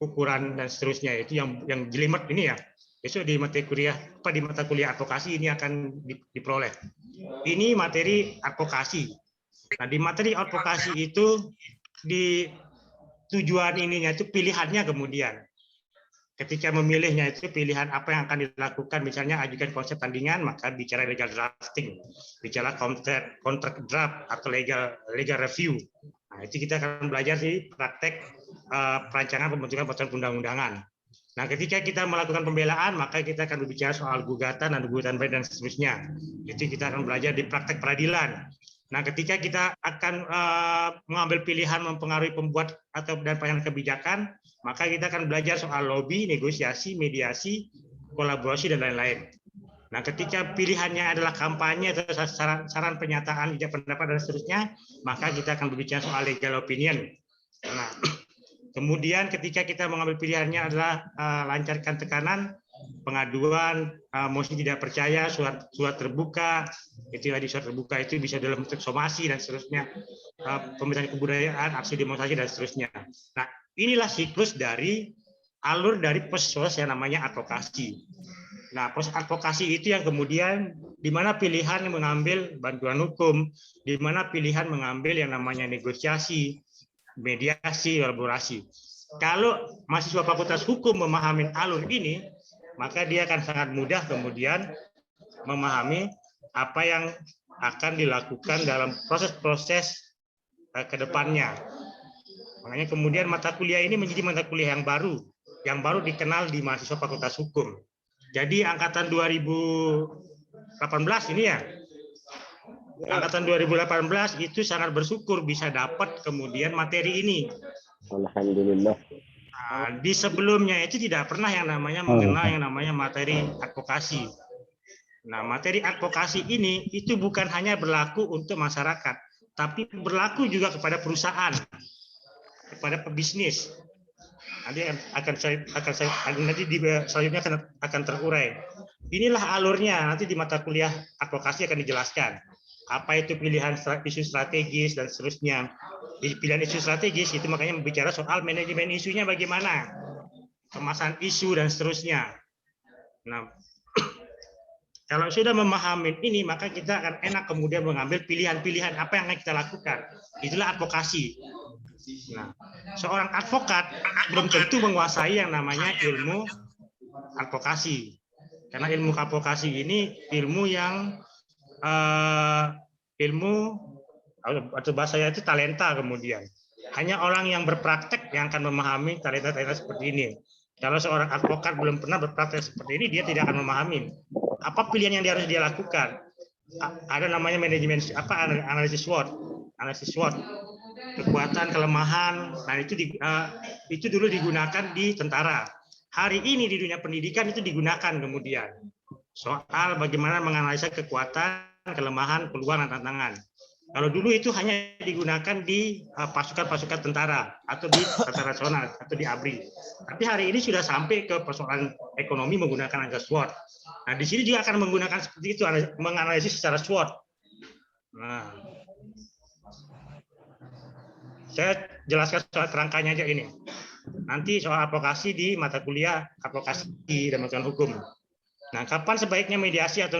Speaker 1: ukuran dan seterusnya itu yang jelimet ini ya. Besok di mata kuliah advokasi ini akan diperoleh. Ini materi advokasi. Nah, di materi advokasi itu di tujuan ininya itu pilihannya kemudian. Ketika memilihnya itu pilihan apa yang akan dilakukan, misalnya ajukan konsep tandingan, maka bicara legal drafting, bicara kontrak draft atau legal review. Nah, itu kita akan belajar di praktek perancangan pembentukan peraturan undang-undangan. Nah, ketika kita melakukan pembelaan, maka kita akan berbicara soal gugatan dan gugatan baik dan seterusnya. Itu kita akan belajar di praktek peradilan. Nah, ketika kita akan mengambil pilihan mempengaruhi pembuat dan pengambil kebijakan, maka kita akan belajar soal lobby, negosiasi, mediasi, kolaborasi, dan lain-lain. Nah, ketika pilihannya adalah kampanye atau saran penyataan, ijab pendapat, dan seterusnya, maka kita akan berbicara soal legal opinion. Nah, kemudian ketika kita mengambil pilihannya adalah lancarkan tekanan, pengaduan, mosi tidak percaya, surat terbuka, itu tadi surat terbuka itu bisa dalam bentuk somasi dan seterusnya, pemberitaan kebudayaan, aksi demonstrasi dan seterusnya. Nah, inilah siklus dari alur dari proses yang namanya advokasi. Nah, proses advokasi itu yang kemudian di mana pilihan mengambil bantuan hukum, di mana pilihan mengambil yang namanya negosiasi, mediasi, kolaborasi. Kalau mahasiswa Fakultas Hukum memahami alur ini, maka dia akan sangat mudah kemudian memahami apa yang akan dilakukan dalam proses-proses ke depannya. Makanya kemudian mata kuliah ini menjadi mata kuliah yang baru dikenal di mahasiswa Fakultas Hukum. Jadi angkatan 2018 ini ya, angkatan 2018 itu sangat bersyukur bisa dapat kemudian materi ini.
Speaker 11: Alhamdulillah.
Speaker 1: Nah, di sebelumnya itu tidak pernah yang namanya mengenal yang namanya materi advokasi. Nah, materi advokasi ini itu bukan hanya berlaku untuk masyarakat, tapi berlaku juga kepada perusahaan, kepada pebisnis. Nanti nanti selanjutnya akan terurai. Inilah alurnya, nanti di mata kuliah advokasi akan dijelaskan. Apa itu pilihan isu strategis dan seterusnya. Di pilihan isu strategis itu makanya berbicara soal manajemen isunya bagaimana, kemasan isu dan seterusnya. Nah, kalau sudah memahami ini, maka kita akan enak kemudian mengambil pilihan-pilihan apa yang akan kita lakukan. Itulah advokasi. Nah, seorang advokat belum tentu menguasai yang namanya ilmu advokasi. Karena ilmu advokasi ini ilmu yang atau bahasanya itu talenta kemudian. Hanya orang yang berpraktek yang akan memahami talenta-talenta seperti ini. Kalau seorang advokat belum pernah berpraktek seperti ini, dia tidak akan memahami apa pilihan yang harus dia lakukan. Ada namanya manajemen analisis SWOT, kekuatan, kelemahan. Nah, itu dulu digunakan di tentara. Hari ini di dunia pendidikan itu digunakan kemudian soal bagaimana menganalisa kekuatan, kelemahan, peluang, dan tantangan. Kalau dulu itu hanya digunakan di pasukan-pasukan tentara atau di tentara nasional atau di ABRI. Tapi hari ini sudah sampai ke persoalan ekonomi menggunakan angka SWOT. Nah, di sini juga akan menggunakan seperti itu, menganalisis secara SWOT. Nah, saya jelaskan soal kerangkanya aja ini. Nanti soal advokasi di mata kuliah advokasi dan pengetahuan hukum. Nah, kapan sebaiknya mediasi atau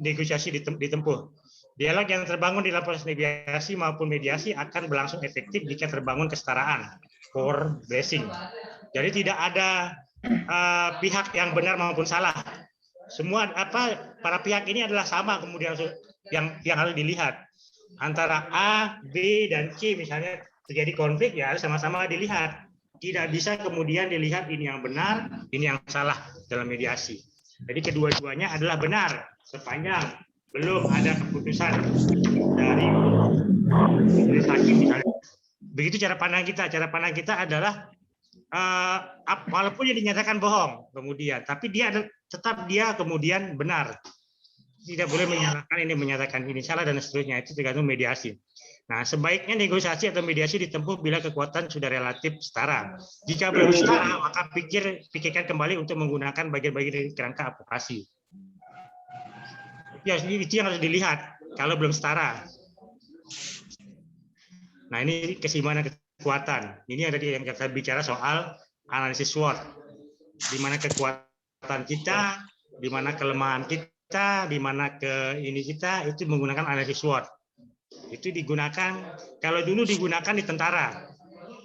Speaker 1: negosiasi ditempuh? Dialog yang terbangun di dalam proses mediasi maupun mediasi akan berlangsung efektif jika terbangun kesetaraan, core blessing. Jadi tidak ada pihak yang benar maupun salah. Semua para pihak ini adalah sama kemudian yang harus dilihat. Antara A, B, dan C misalnya terjadi konflik ya harus sama-sama dilihat. Tidak bisa kemudian dilihat ini yang benar, ini yang salah dalam mediasi. Jadi kedua-duanya adalah benar sepanjang belum ada keputusan dari hakim misalnya. Begitu cara pandang kita. Cara pandang kita adalah walaupun dia dinyatakan bohong kemudian, tapi tetap dia kemudian benar. Tidak boleh menyatakan ini salah dan seterusnya. Itu tergantung mediasi. Nah, sebaiknya negosiasi atau mediasi ditempuh bila kekuatan sudah relatif setara. Jika belum setara, maka pikirkan kembali untuk menggunakan bagian-bagian dari kerangka advokasi. Ya, itu yang harus dilihat kalau belum setara. Nah, ini keseimbangan kekuatan. Ini yang kita bicara soal analisis SWOT. Di mana kekuatan kita, di mana kelemahan kita, di mana kita itu menggunakan analisis SWOT. Itu digunakan, kalau dulu digunakan di tentara.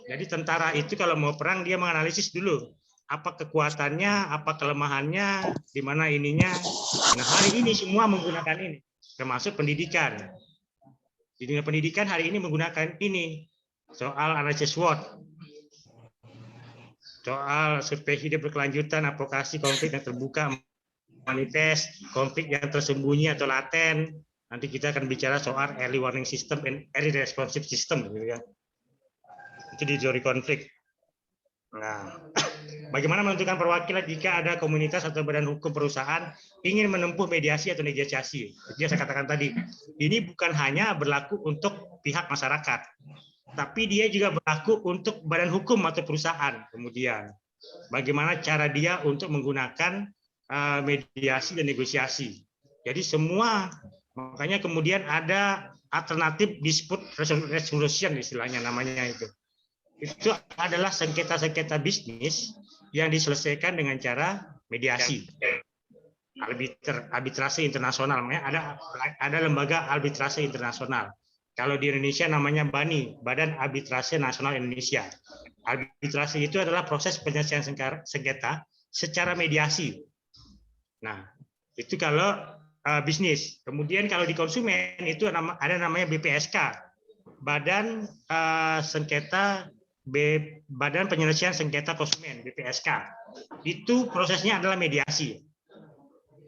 Speaker 1: Jadi tentara itu kalau mau perang dia menganalisis dulu apa kekuatannya, apa kelemahannya, di mana ininya. Nah, hari ini semua menggunakan ini, termasuk pendidikan. Di dunia pendidikan hari ini menggunakan ini, soal analisis SWOT, soal survei hidup berkelanjutan, advokasi konflik yang terbuka, manifest, konflik yang tersembunyi atau laten. Nanti kita akan bicara soal early warning system and early responsive system, gitu ya. Itu di teori konflik. Nah, bagaimana menentukan perwakilan jika ada komunitas atau badan hukum perusahaan ingin menempuh mediasi atau negosiasi? Itu yang saya katakan tadi. Ini bukan hanya berlaku untuk pihak masyarakat, tapi dia juga berlaku untuk badan hukum atau perusahaan. Kemudian, bagaimana cara dia untuk menggunakan mediasi dan negosiasi. Jadi semua, makanya kemudian ada alternatif dispute resolution istilahnya namanya itu. Itu adalah sengketa-sengketa bisnis yang diselesaikan dengan cara mediasi. Arbitrase internasional, namanya ada lembaga arbitrase internasional. Kalau di Indonesia namanya BANI, Badan Arbitrase Nasional Indonesia. Arbitrase itu adalah proses penyelesaian sengketa secara mediasi. Nah, itu kalau bisnis. Kemudian kalau di konsumen itu ada namanya BPSK, Badan Badan Penyelesaian Sengketa Konsumen, BPSK. Itu prosesnya adalah mediasi.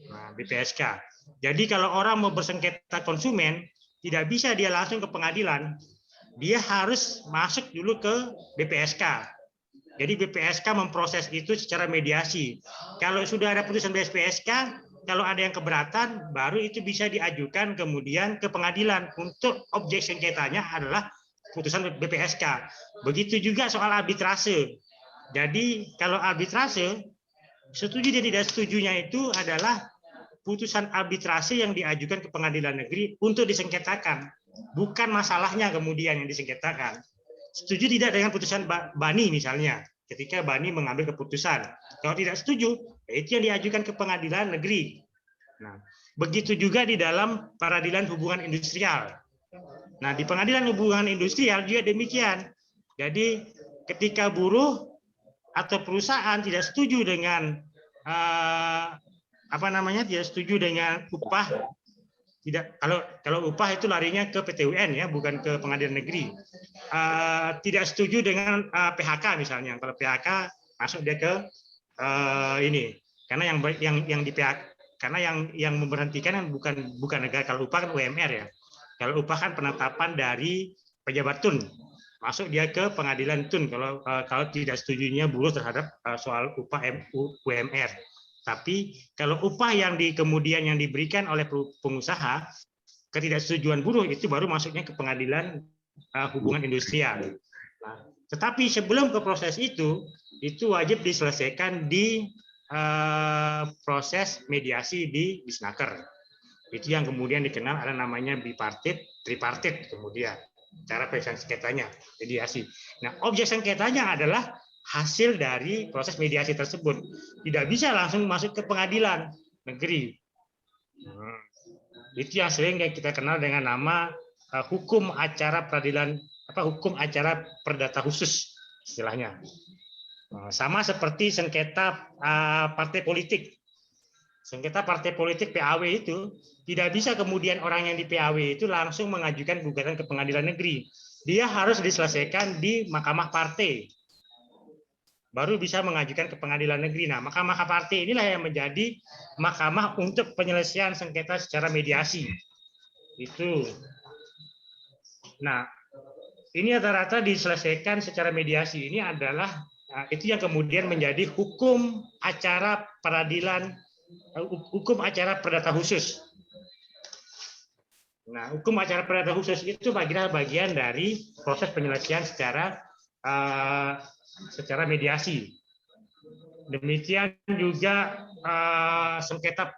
Speaker 1: Nah, BPSK. Jadi kalau orang mau bersengketa konsumen, tidak bisa dia langsung ke pengadilan. Dia harus masuk dulu ke BPSK. Jadi BPSK memproses itu secara mediasi. Kalau sudah ada putusan BPSK, kalau ada yang keberatan, baru itu bisa diajukan kemudian ke pengadilan. Untuk objek sengketanya adalah putusan BPSK. Begitu juga soal arbitrase. Jadi kalau arbitrase, setuju dan tidak setujunya itu adalah putusan arbitrase yang diajukan ke pengadilan negeri untuk disengketakan. Bukan masalahnya kemudian yang disengketakan. Setuju tidak dengan putusan Bani misalnya, ketika Bani mengambil keputusan. Kalau tidak setuju, itu yang diajukan ke pengadilan negeri. Nah, begitu juga di dalam peradilan hubungan industrial. Nah, di pengadilan hubungan industrial juga demikian. Jadi, ketika buruh atau perusahaan tidak setuju dengan tidak setuju dengan upah, kalau upah itu larinya ke PT UN ya, bukan ke pengadilan negeri. Tidak setuju dengan PHK misalnya. Kalau PHK masuk dia ke ini, karena yang di PHK, karena yang memberhentikan bukan negara. Kalau upah kan UMR ya. Kalau upah kan penetapan dari pejabat TUN, masuk dia ke pengadilan TUN. Kalau tidak setujunya buruh terhadap soal upah UMR. Tapi kalau upah yang kemudian yang diberikan oleh pengusaha, ketidaksetujuan buruh itu baru masuknya ke pengadilan hubungan industrial. Nah, tetapi sebelum ke proses itu wajib diselesaikan di proses mediasi di Disnaker. Itu yang kemudian dikenal ada namanya bipartit, tripartit kemudian cara penyelesaian sengketanya, mediasi. Nah, objek sengketanya adalah hasil dari proses mediasi tersebut. Tidak bisa langsung masuk ke pengadilan negeri. Itu yang sering kita kenal dengan nama hukum acara peradilan, hukum acara perdata khusus istilahnya. Sama seperti sengketa partai politik. Sengketa partai politik PAW itu tidak bisa kemudian orang yang di PAW itu langsung mengajukan gugatan ke pengadilan negeri. Dia harus diselesaikan di Mahkamah Partai. Baru bisa mengajukan ke pengadilan negeri. Nah, Mahkamah Partai inilah yang menjadi mahkamah untuk penyelesaian sengketa secara mediasi. Itu. Nah, ini rata-rata diselesaikan secara mediasi. Ini adalah itu yang kemudian menjadi hukum acara peradilan, hukum acara perdata khusus. Nah, hukum acara perdata khusus itu bagian dari proses penyelesaian secara mediasi. Demikian juga sengketa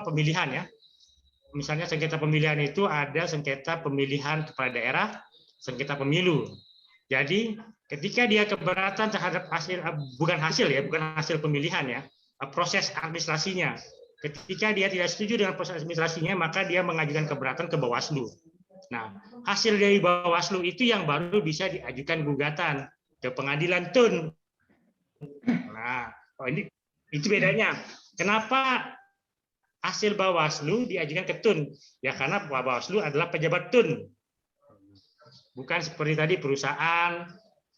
Speaker 1: pemilihan ya. Misalnya sengketa pemilihan itu ada sengketa pemilihan kepala daerah, sengketa pemilu. Jadi ketika dia keberatan terhadap bukan hasil pemilihan ya, proses administrasinya. Ketika dia tidak setuju dengan proses administrasinya, maka dia mengajukan keberatan ke Bawaslu. Nah, hasil dari Bawaslu itu yang baru bisa diajukan gugatan ke pengadilan TUN. Nah, itu bedanya. Kenapa hasil Bawaslu diajukan ke TUN? Ya karena Bawaslu adalah pejabat TUN. Bukan seperti tadi perusahaan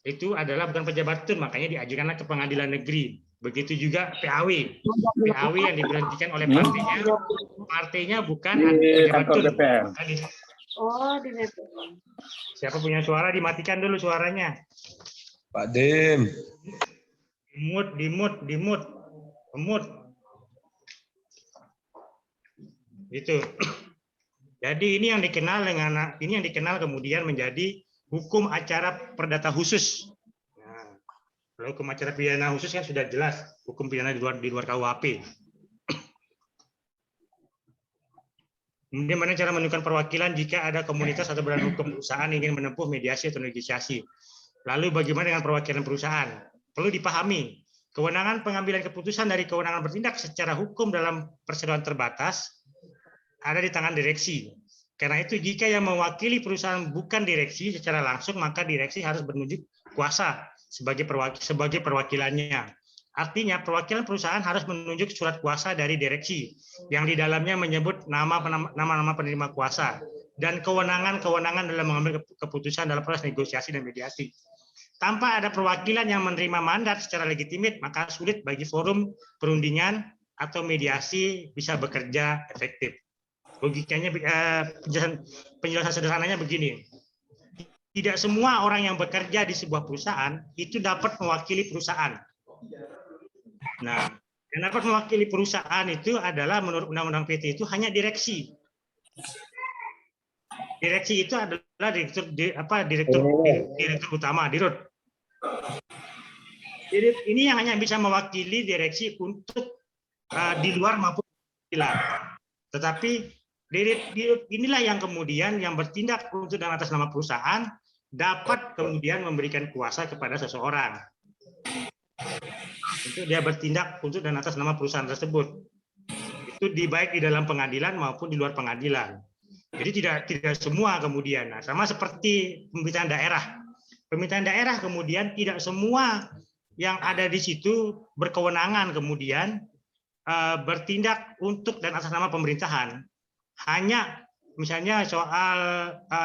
Speaker 1: itu adalah bukan pejabat TUN, makanya diajukanlah ke pengadilan negeri. Begitu juga PAW. PAW yang diberhentikan oleh partainya bukan pejabat TUN.
Speaker 4: Oh, di DPR.
Speaker 1: Siapa punya suara dimatikan dulu suaranya.
Speaker 5: Pak Dim.
Speaker 1: Dimut. Itu. Jadi ini yang dikenal kemudian menjadi hukum acara perdata khusus. Nah, kalau hukum acara pidana khusus kan sudah jelas hukum pidana di luar KUHP. Kemudian mana cara menentukan perwakilan jika ada komunitas atau badan hukum perusahaan ingin menempuh mediasi atau negosiasi. Lalu bagaimana dengan perwakilan perusahaan? Perlu dipahami, kewenangan pengambilan keputusan dari kewenangan bertindak secara hukum dalam perseroan terbatas ada di tangan direksi. Karena itu jika yang mewakili perusahaan bukan direksi secara langsung, maka direksi harus menunjuk kuasa sebagai perwakilannya. Artinya perwakilan perusahaan harus menunjuk surat kuasa dari direksi yang di dalamnya menyebut nama-nama penerima kuasa dan kewenangan-kewenangan dalam mengambil keputusan dalam proses negosiasi dan mediasi. Tanpa ada perwakilan yang menerima mandat secara legitimit, maka sulit bagi forum perundingan atau mediasi bisa bekerja efektif. Logikanya, penjelasan sederhananya begini. Tidak semua orang yang bekerja di sebuah perusahaan itu dapat mewakili perusahaan. Nah, yang dapat mewakili perusahaan itu adalah menurut Undang-Undang PT itu hanya direksi. Direksi itu adalah direktur utama, dirut. Dirut ini yang hanya bisa mewakili direksi untuk di luar maupun di dalam. Tetapi dirut inilah yang kemudian yang bertindak untuk dan atas nama perusahaan dapat kemudian memberikan kuasa kepada seseorang. Untuk dia bertindak untuk dan atas nama perusahaan tersebut. Itu baik di dalam pengadilan maupun di luar pengadilan. Jadi tidak semua kemudian. Nah, sama seperti pemerintahan daerah. Pemerintahan daerah kemudian tidak semua yang ada di situ berkewenangan kemudian bertindak untuk dan atas nama pemerintahan. Hanya misalnya soal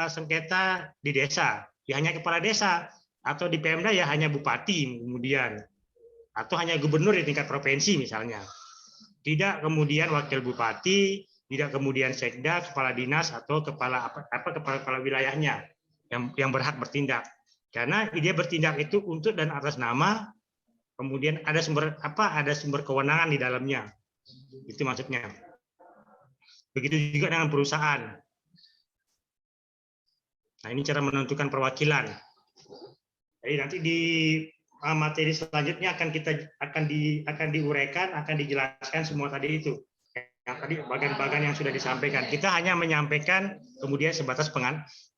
Speaker 1: sengketa di desa, ya hanya kepala desa, atau di Pemda ya hanya bupati kemudian, atau hanya gubernur di tingkat provinsi misalnya. Tidak kemudian wakil bupati, tidak kemudian sekda, kepala dinas atau kepala wilayahnya yang berhak bertindak. Karena dia bertindak itu untuk dan atas nama, kemudian ada sumber kewenangan di dalamnya. Itu maksudnya. Begitu juga dengan perusahaan. Nah, ini cara menentukan perwakilan. Jadi nanti di materi selanjutnya akan diuraikan, akan dijelaskan semua tadi itu. Yang tadi bagian-bagian yang sudah disampaikan. Kita hanya menyampaikan kemudian sebatas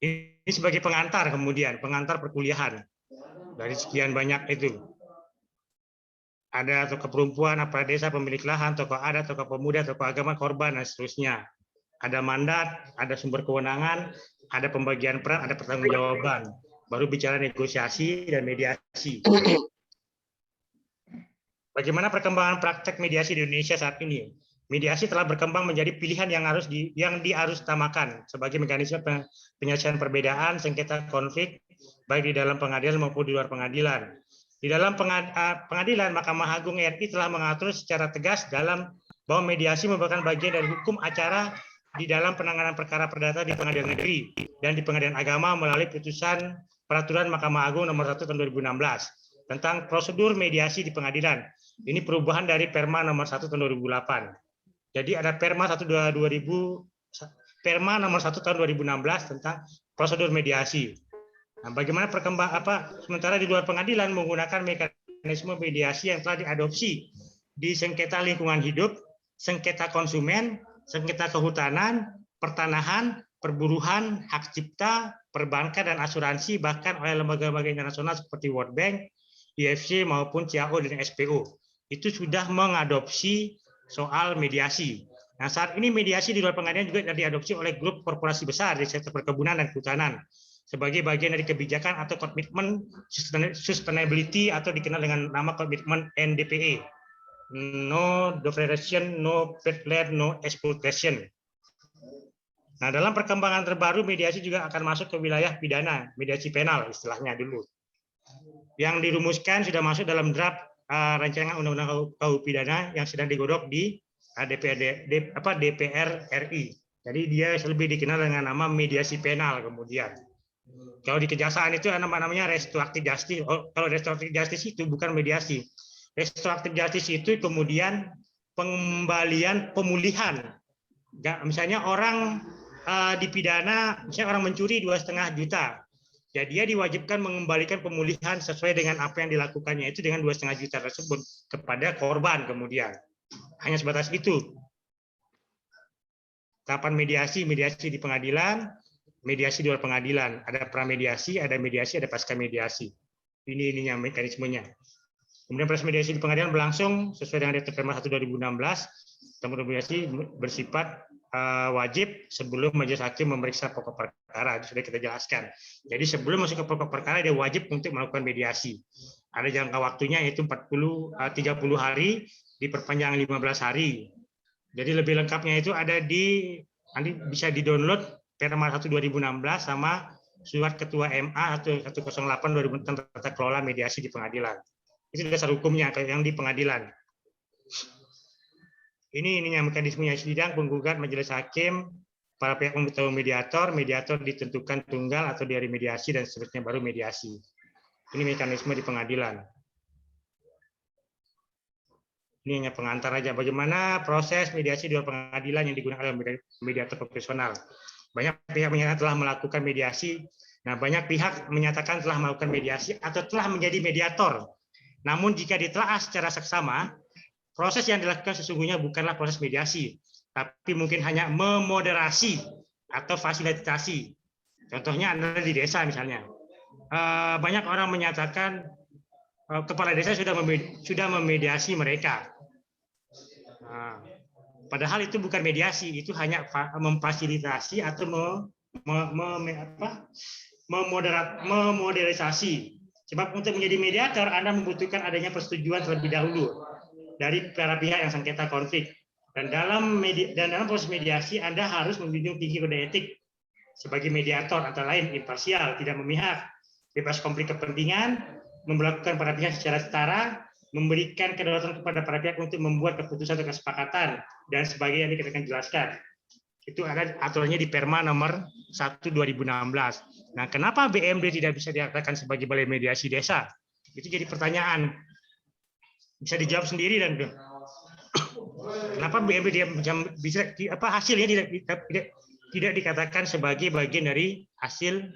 Speaker 1: ini sebagai pengantar kemudian, pengantar perkuliahan. Dari sekian banyak itu. Ada tokoh perempuan, kepala desa, pemilik lahan, tokoh adat, tokoh pemuda, tokoh agama, korban, dan seterusnya. Ada mandat, ada sumber kewenangan, ada pembagian peran, ada pertanggungjawaban. Baru bicara negosiasi dan mediasi. Bagaimana perkembangan praktek mediasi di Indonesia saat ini? Mediasi telah berkembang menjadi pilihan yang diharus utamakan sebagai mekanisme penyelesaian perbedaan, sengketa konflik, baik di dalam pengadilan maupun di luar pengadilan. Di dalam pengadilan, Mahkamah Agung RI telah mengatur secara tegas bahwa mediasi merupakan bagian dari hukum acara di dalam penanganan perkara perdata di pengadilan negeri dan di pengadilan agama melalui putusan Peraturan Mahkamah Agung Nomor 1 Tahun 2016 tentang prosedur mediasi di pengadilan. Ini perubahan dari Perma Nomor 1 Tahun 2008. Jadi ada Perma Nomor 1 Tahun 2016 tentang prosedur mediasi. Nah, bagaimana sementara di luar pengadilan menggunakan mekanisme mediasi yang telah diadopsi di sengketa lingkungan hidup, sengketa konsumen, sengketa kehutanan, pertanahan, perburuhan, hak cipta, perbankan dan asuransi, bahkan oleh lembaga-lembaga internasional seperti World Bank, IFC maupun CAO dan SPO. Itu sudah mengadopsi soal mediasi. Nah, saat ini mediasi di luar pengadilan juga sudah diadopsi oleh grup korporasi besar di sektor perkebunan dan kehutanan sebagai bagian dari kebijakan atau komitmen sustainability atau dikenal dengan nama komitmen NDPE. No deforestation, no peatland, no exploitation. Nah, dalam perkembangan terbaru mediasi juga akan masuk ke wilayah pidana, mediasi penal istilahnya dulu. Yang dirumuskan sudah masuk dalam draft rancangan Undang-Undang KUH pidana yang sedang digodok di DPR RI. Jadi dia lebih dikenal dengan nama mediasi penal kemudian. Kalau di kejaksaan itu namanya restoratif justice. Kalau restoratif justice itu bukan mediasi. Restoratif justice itu kemudian pengembalian pemulihan. Misalnya orang dipidana, misalnya orang mencuri 2,5 juta. Ya, dia diwajibkan mengembalikan pemulihan sesuai dengan apa yang dilakukannya itu dengan 2,5 juta tersebut kepada korban kemudian. Hanya sebatas itu. Tahapan mediasi di pengadilan, mediasi di luar pengadilan, ada pramediasi, ada mediasi, ada pasca mediasi. Ininya mekanismenya. Kemudian proses mediasi di pengadilan berlangsung sesuai dengan Perma 1 2016. Tahapan mediasi bersifat wajib sebelum majelis hakim memeriksa pokok perkara. Sudah kita jelaskan. Jadi sebelum masuk ke pokok perkara dia wajib untuk melakukan mediasi. Ada jangka waktunya yaitu 30 hari, diperpanjang 15 hari. Jadi lebih lengkapnya itu ada nanti bisa di-download Perma 1 2016 sama surat Ketua MA atau 108 2000 tentang tata kelola mediasi di pengadilan. Itu dasar hukumnya yang di pengadilan. Ininya mekanismenya sidang, penggugat, majelis hakim, para pihak memberitahu mediator, mediator ditentukan tunggal atau dari mediasi dan seterusnya baru mediasi. Ini mekanisme di pengadilan. Ini hanya pengantar aja. Bagaimana proses mediasi di luar pengadilan yang digunakan oleh mediator profesional. Banyak pihak menyatakan telah melakukan mediasi. Nah, banyak pihak menyatakan telah melakukan mediasi atau telah menjadi mediator. Namun jika ditelaah secara seksama, proses yang dilakukan sesungguhnya bukanlah proses mediasi, tapi mungkin hanya memoderasi atau fasilitasi. Contohnya adalah di desa misalnya. Banyak orang menyatakan kepala desa sudah memediasi mereka. Padahal itu bukan mediasi, itu hanya memfasilitasi atau memoderasi. Sebab untuk menjadi mediator, Anda membutuhkan adanya persetujuan terlebih dahulu dari para pihak yang sengketa konflik. Dan dalam proses mediasi, Anda harus menjunjung tinggi kode etik sebagai mediator atau lain imparsial, tidak memihak, bebas konflik kepentingan, memperlakukan para pihak secara setara, memberikan kedaulatan kepada para pihak untuk membuat keputusan atau kesepakatan, dan sebagainya yang kita akan jelaskan. Itu ada aturannya di Perma nomor 1 2016. Nah, kenapa BMD tidak bisa dikatakan sebagai balai mediasi desa? Itu jadi pertanyaan. Bisa dijawab sendiri dan kenapa BMD bisa hasilnya tidak dikatakan sebagai bagian dari hasil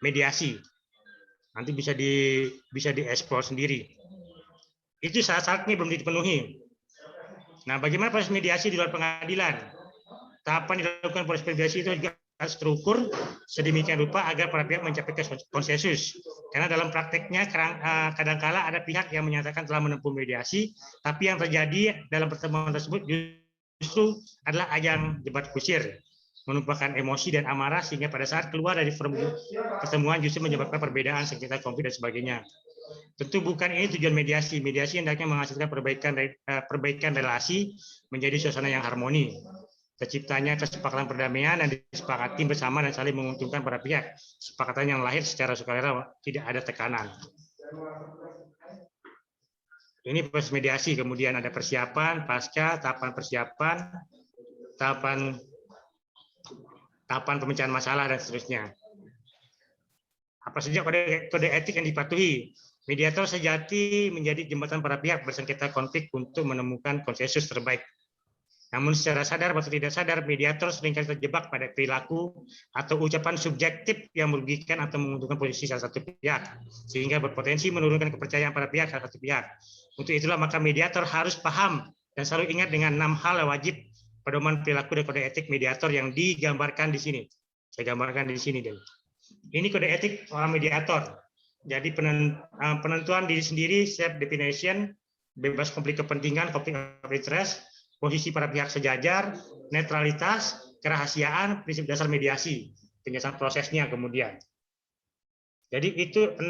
Speaker 1: mediasi. Nanti bisa dieksplor sendiri. Itu syarat-syaratnya belum dipenuhi. Nah, bagaimana proses mediasi di luar pengadilan? Tahapan dilakukan proses mediasi itu juga harus terukur sedemikian rupa agar para pihak mencapai konsensus. Karena dalam prakteknya kadangkala ada pihak yang menyatakan telah menempuh mediasi, tapi yang terjadi dalam pertemuan tersebut justru adalah ajang debat kusir, menumpahkan emosi dan amarah sehingga pada saat keluar dari pertemuan justru menyebabkan perbedaan, sengketa, konflik dan sebagainya. Tentu bukan ini tujuan mediasi. Mediasi hendaknya menghasilkan perbaikan relasi menjadi suasana yang harmoni. Terciptanya kesepakatan perdamaian dan disepakati bersama dan saling menguntungkan para pihak. Kesepakatan yang lahir secara sukarela, tidak ada tekanan. Ini proses mediasi, kemudian ada persiapan, pasca, tahapan persiapan, tahapan pemecahan masalah dan seterusnya. Apa saja kode etik yang dipatuhi? Mediator sejati menjadi jembatan para pihak bersengketa konflik untuk menemukan konsensus terbaik. Namun secara sadar atau tidak sadar, mediator seringkali terjebak pada perilaku atau ucapan subjektif yang merugikan atau menguntungkan posisi salah satu pihak, sehingga berpotensi menurunkan kepercayaan pada pihak salah satu pihak. Untuk itulah maka mediator harus paham dan selalu ingat dengan 6 hal wajib pedoman perilaku dan kode etik mediator yang digambarkan di sini. Saya gambarkan di sini deh. Ini kode etik seorang mediator. Jadi penentuan diri sendiri, self definition, bebas konflik kepentingan, konflik of interest, posisi para pihak sejajar, netralitas, kerahasiaan, prinsip dasar mediasi, penjelasan prosesnya kemudian. Jadi itu 6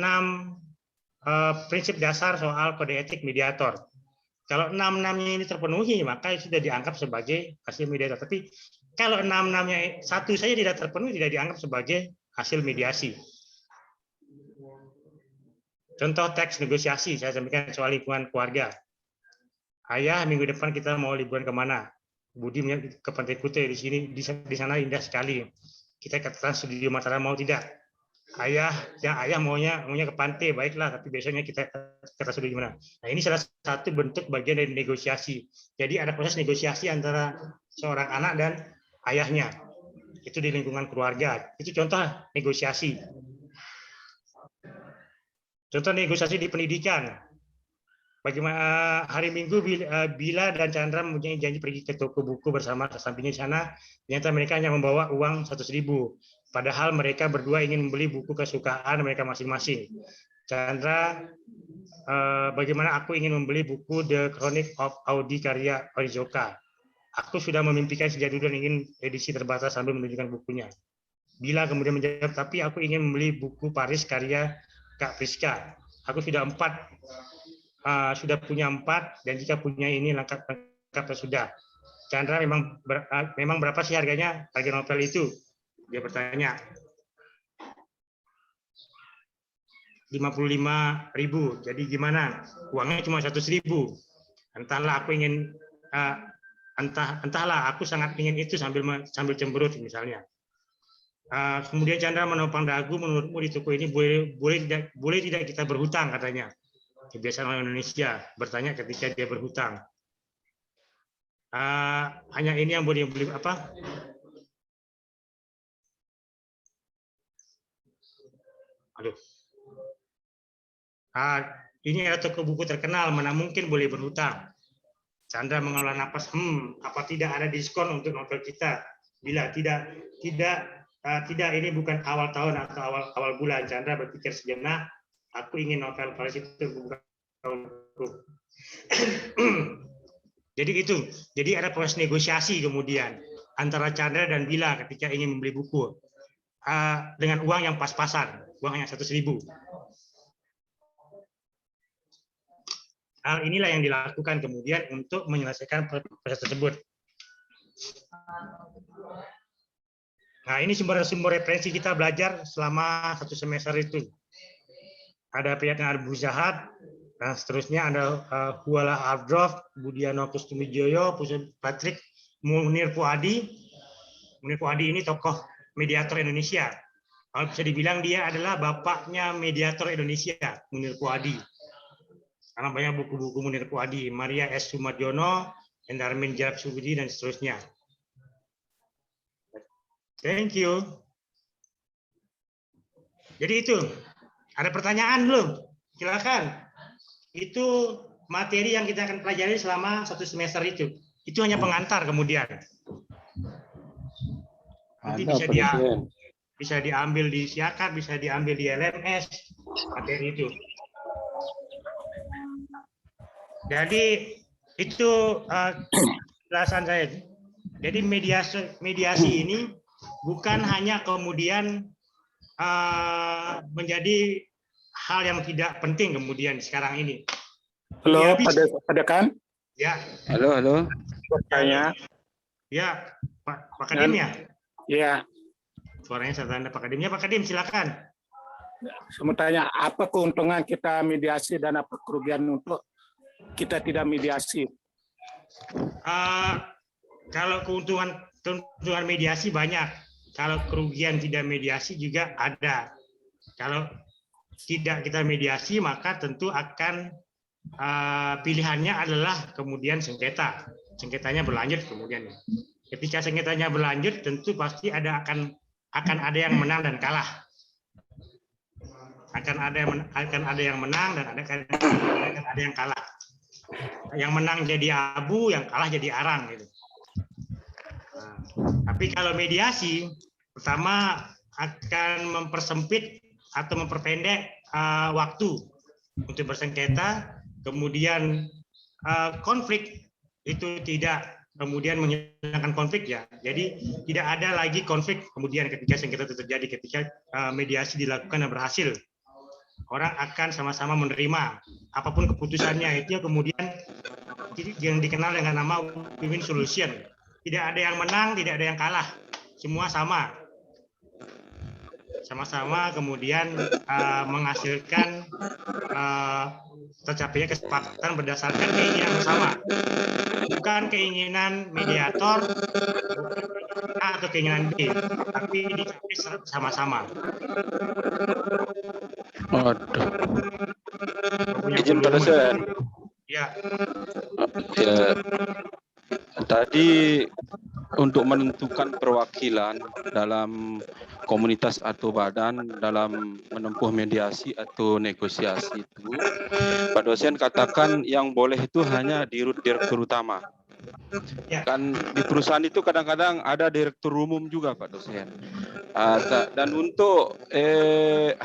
Speaker 1: prinsip dasar soal kode etik mediator. Kalau 6-6-nya ini terpenuhi, maka sudah dianggap sebagai hasil mediator. Tapi kalau 6-6-nya satu saja tidak terpenuhi, tidak dianggap sebagai hasil mediasi. Contoh teks negosiasi, saya sampaikan soal lingkungan keluarga. Ayah, minggu depan kita mau liburan kemana? Budi ke Pantai Kute di sini, di sana indah sekali. Kita ke Trans Studio Mataram mau tidak? Ayah maunya ke pantai, baiklah. Tapi besoknya kita ke Trans Studio gimana? Nah, ini salah satu bentuk bagian dari negosiasi. Jadi ada proses negosiasi antara seorang anak dan ayahnya. Itu di lingkungan keluarga. Itu contoh negosiasi. Contoh negosiasi di pendidikan. Bagaimana hari Minggu Bila dan Chandra mempunyai janji pergi ke toko buku bersama, sampingnya di sana ternyata mereka hanya membawa uang 100.000. Padahal mereka berdua ingin membeli buku kesukaan mereka masing-masing. Chandra, bagaimana aku ingin membeli buku The Chronicle of Audi karya Onizuka. Aku sudah memimpikan sejak dulu dan ingin edisi terbatas sambil menunjukkan bukunya. Bila kemudian menjawab, tapi aku ingin membeli buku Paris karya Kak Priska. Aku sudah sudah punya 4, dan jika punya ini lengkap sudah. Chandra memang berapa sih harganya, harga novel itu? Dia bertanya. 55.000. Jadi gimana? Uangnya cuma 100.000. Entahlah, aku ingin entahlah, aku sangat ingin itu sambil cemberut misalnya. Kemudian Chandra menopang dagu, menurutmu di toko ini boleh tidak kita berhutang, katanya. Kebiasaan orang Indonesia bertanya ketika dia berhutang. Hanya ini yang boleh beli apa? Aduh. Ini adalah toko buku terkenal, mana mungkin boleh berhutang. Chandra mengelola napas. Apa tidak ada diskon untuk novel kita? Bila tidak, ini bukan awal tahun atau awal bulan. Chandra berpikir sejenak. Aku ingin novel Paris itu bukan tahunku. Jadi itu. Jadi ada proses negosiasi kemudian antara Chandra dan Bila ketika ingin membeli buku dengan uang yang pas-pasan, uang hanya 100.000. Hal inilah yang dilakukan kemudian untuk menyelesaikan proses tersebut. Nah, ini sumber-sumber referensi kita belajar selama 1 semester itu. Ada Priyatna Arbuzahat, nah seterusnya ada Huala Abdrof, Budiano Kustumijoyo, Patrick, Munir Fuadi. Munir Fuadi ini tokoh mediator Indonesia. Kalau bisa dibilang dia adalah bapaknya mediator Indonesia, Munir Fuadi. Karena banyak buku-buku Munir Fuadi, Maria S. Sumarjono, Endarmin Jarab Subudi, dan seterusnya. Thank you. Jadi itu, ada pertanyaan belum? Silakan. Itu materi yang kita akan pelajari selama 1 semester itu. Itu hanya pengantar kemudian. Nanti bisa diambil di Siakat, bisa diambil di LMS, materi itu. Jadi itu penjelasan saya. Jadi mediasi ini bukan hanya kemudian menjadi hal yang tidak penting kemudian sekarang ini.
Speaker 12: Halo, pada kan?
Speaker 1: Ya.
Speaker 11: Halo.
Speaker 12: Bertanya.
Speaker 1: Ya, Pak Kadim ya?
Speaker 12: Ya.
Speaker 1: Suaranya saya tanda Pak Kadim. Ya, Pak Kadim, silakan.
Speaker 12: Saya mau tanya, apa keuntungan kita mediasi dan apa kerugian untuk kita tidak mediasi?
Speaker 1: Kalau keuntungan mediasi banyak. Kalau kerugian tidak mediasi juga ada. Kalau tidak kita mediasi, maka tentu akan pilihannya adalah kemudian sengketa. Sengketanya berlanjut kemudian. Ketika sengketanya berlanjut, tentu pasti akan ada yang menang dan kalah. Akan ada yang menang dan akan ada yang kalah. Yang menang jadi abu, yang kalah jadi arang gitu. Tapi kalau mediasi, pertama akan mempersempit atau memperpendek waktu untuk bersengketa, kemudian konflik itu tidak kemudian menghilangkan konflik ya. Jadi tidak ada lagi konflik kemudian ketika sengketa itu terjadi, ketika mediasi dilakukan dan berhasil. Orang akan sama-sama menerima apapun keputusannya, itu kemudian yang dikenal dengan nama win-win solution. Tidak ada yang menang, tidak ada yang kalah. Semua sama. Sama-sama kemudian menghasilkan tercapainya kesepakatan berdasarkan keinginan bersama. Bukan keinginan mediator atau keinginan B, tapi dicapai sama-sama.
Speaker 11: Izin pada saya.
Speaker 1: Ya.
Speaker 11: Tadi untuk menentukan perwakilan dalam komunitas atau badan dalam menempuh mediasi atau negosiasi itu, Pak dosen katakan yang boleh itu hanya direktur utama. Kan di perusahaan itu kadang-kadang ada direktur umum juga, Pak dosen. Dan untuk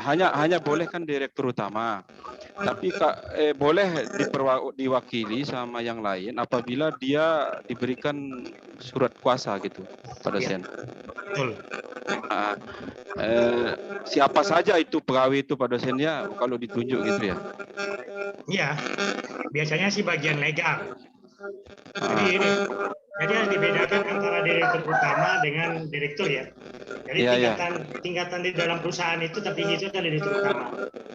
Speaker 11: hanya boleh kan direktur utama. Tapi boleh diwakili sama yang lain apabila dia diberikan surat kuasa gitu, Pak dosen.
Speaker 1: Betul.
Speaker 11: Siapa saja itu pegawai itu Pak dosennya kalau ditunjuk gitu ya?
Speaker 1: Iya, biasanya sih bagian legal. Jadi harus dibedakan antara direktur utama dengan direktur ya. Jadi tingkatan di dalam perusahaan itu tertinggi itu adalah direktur utama.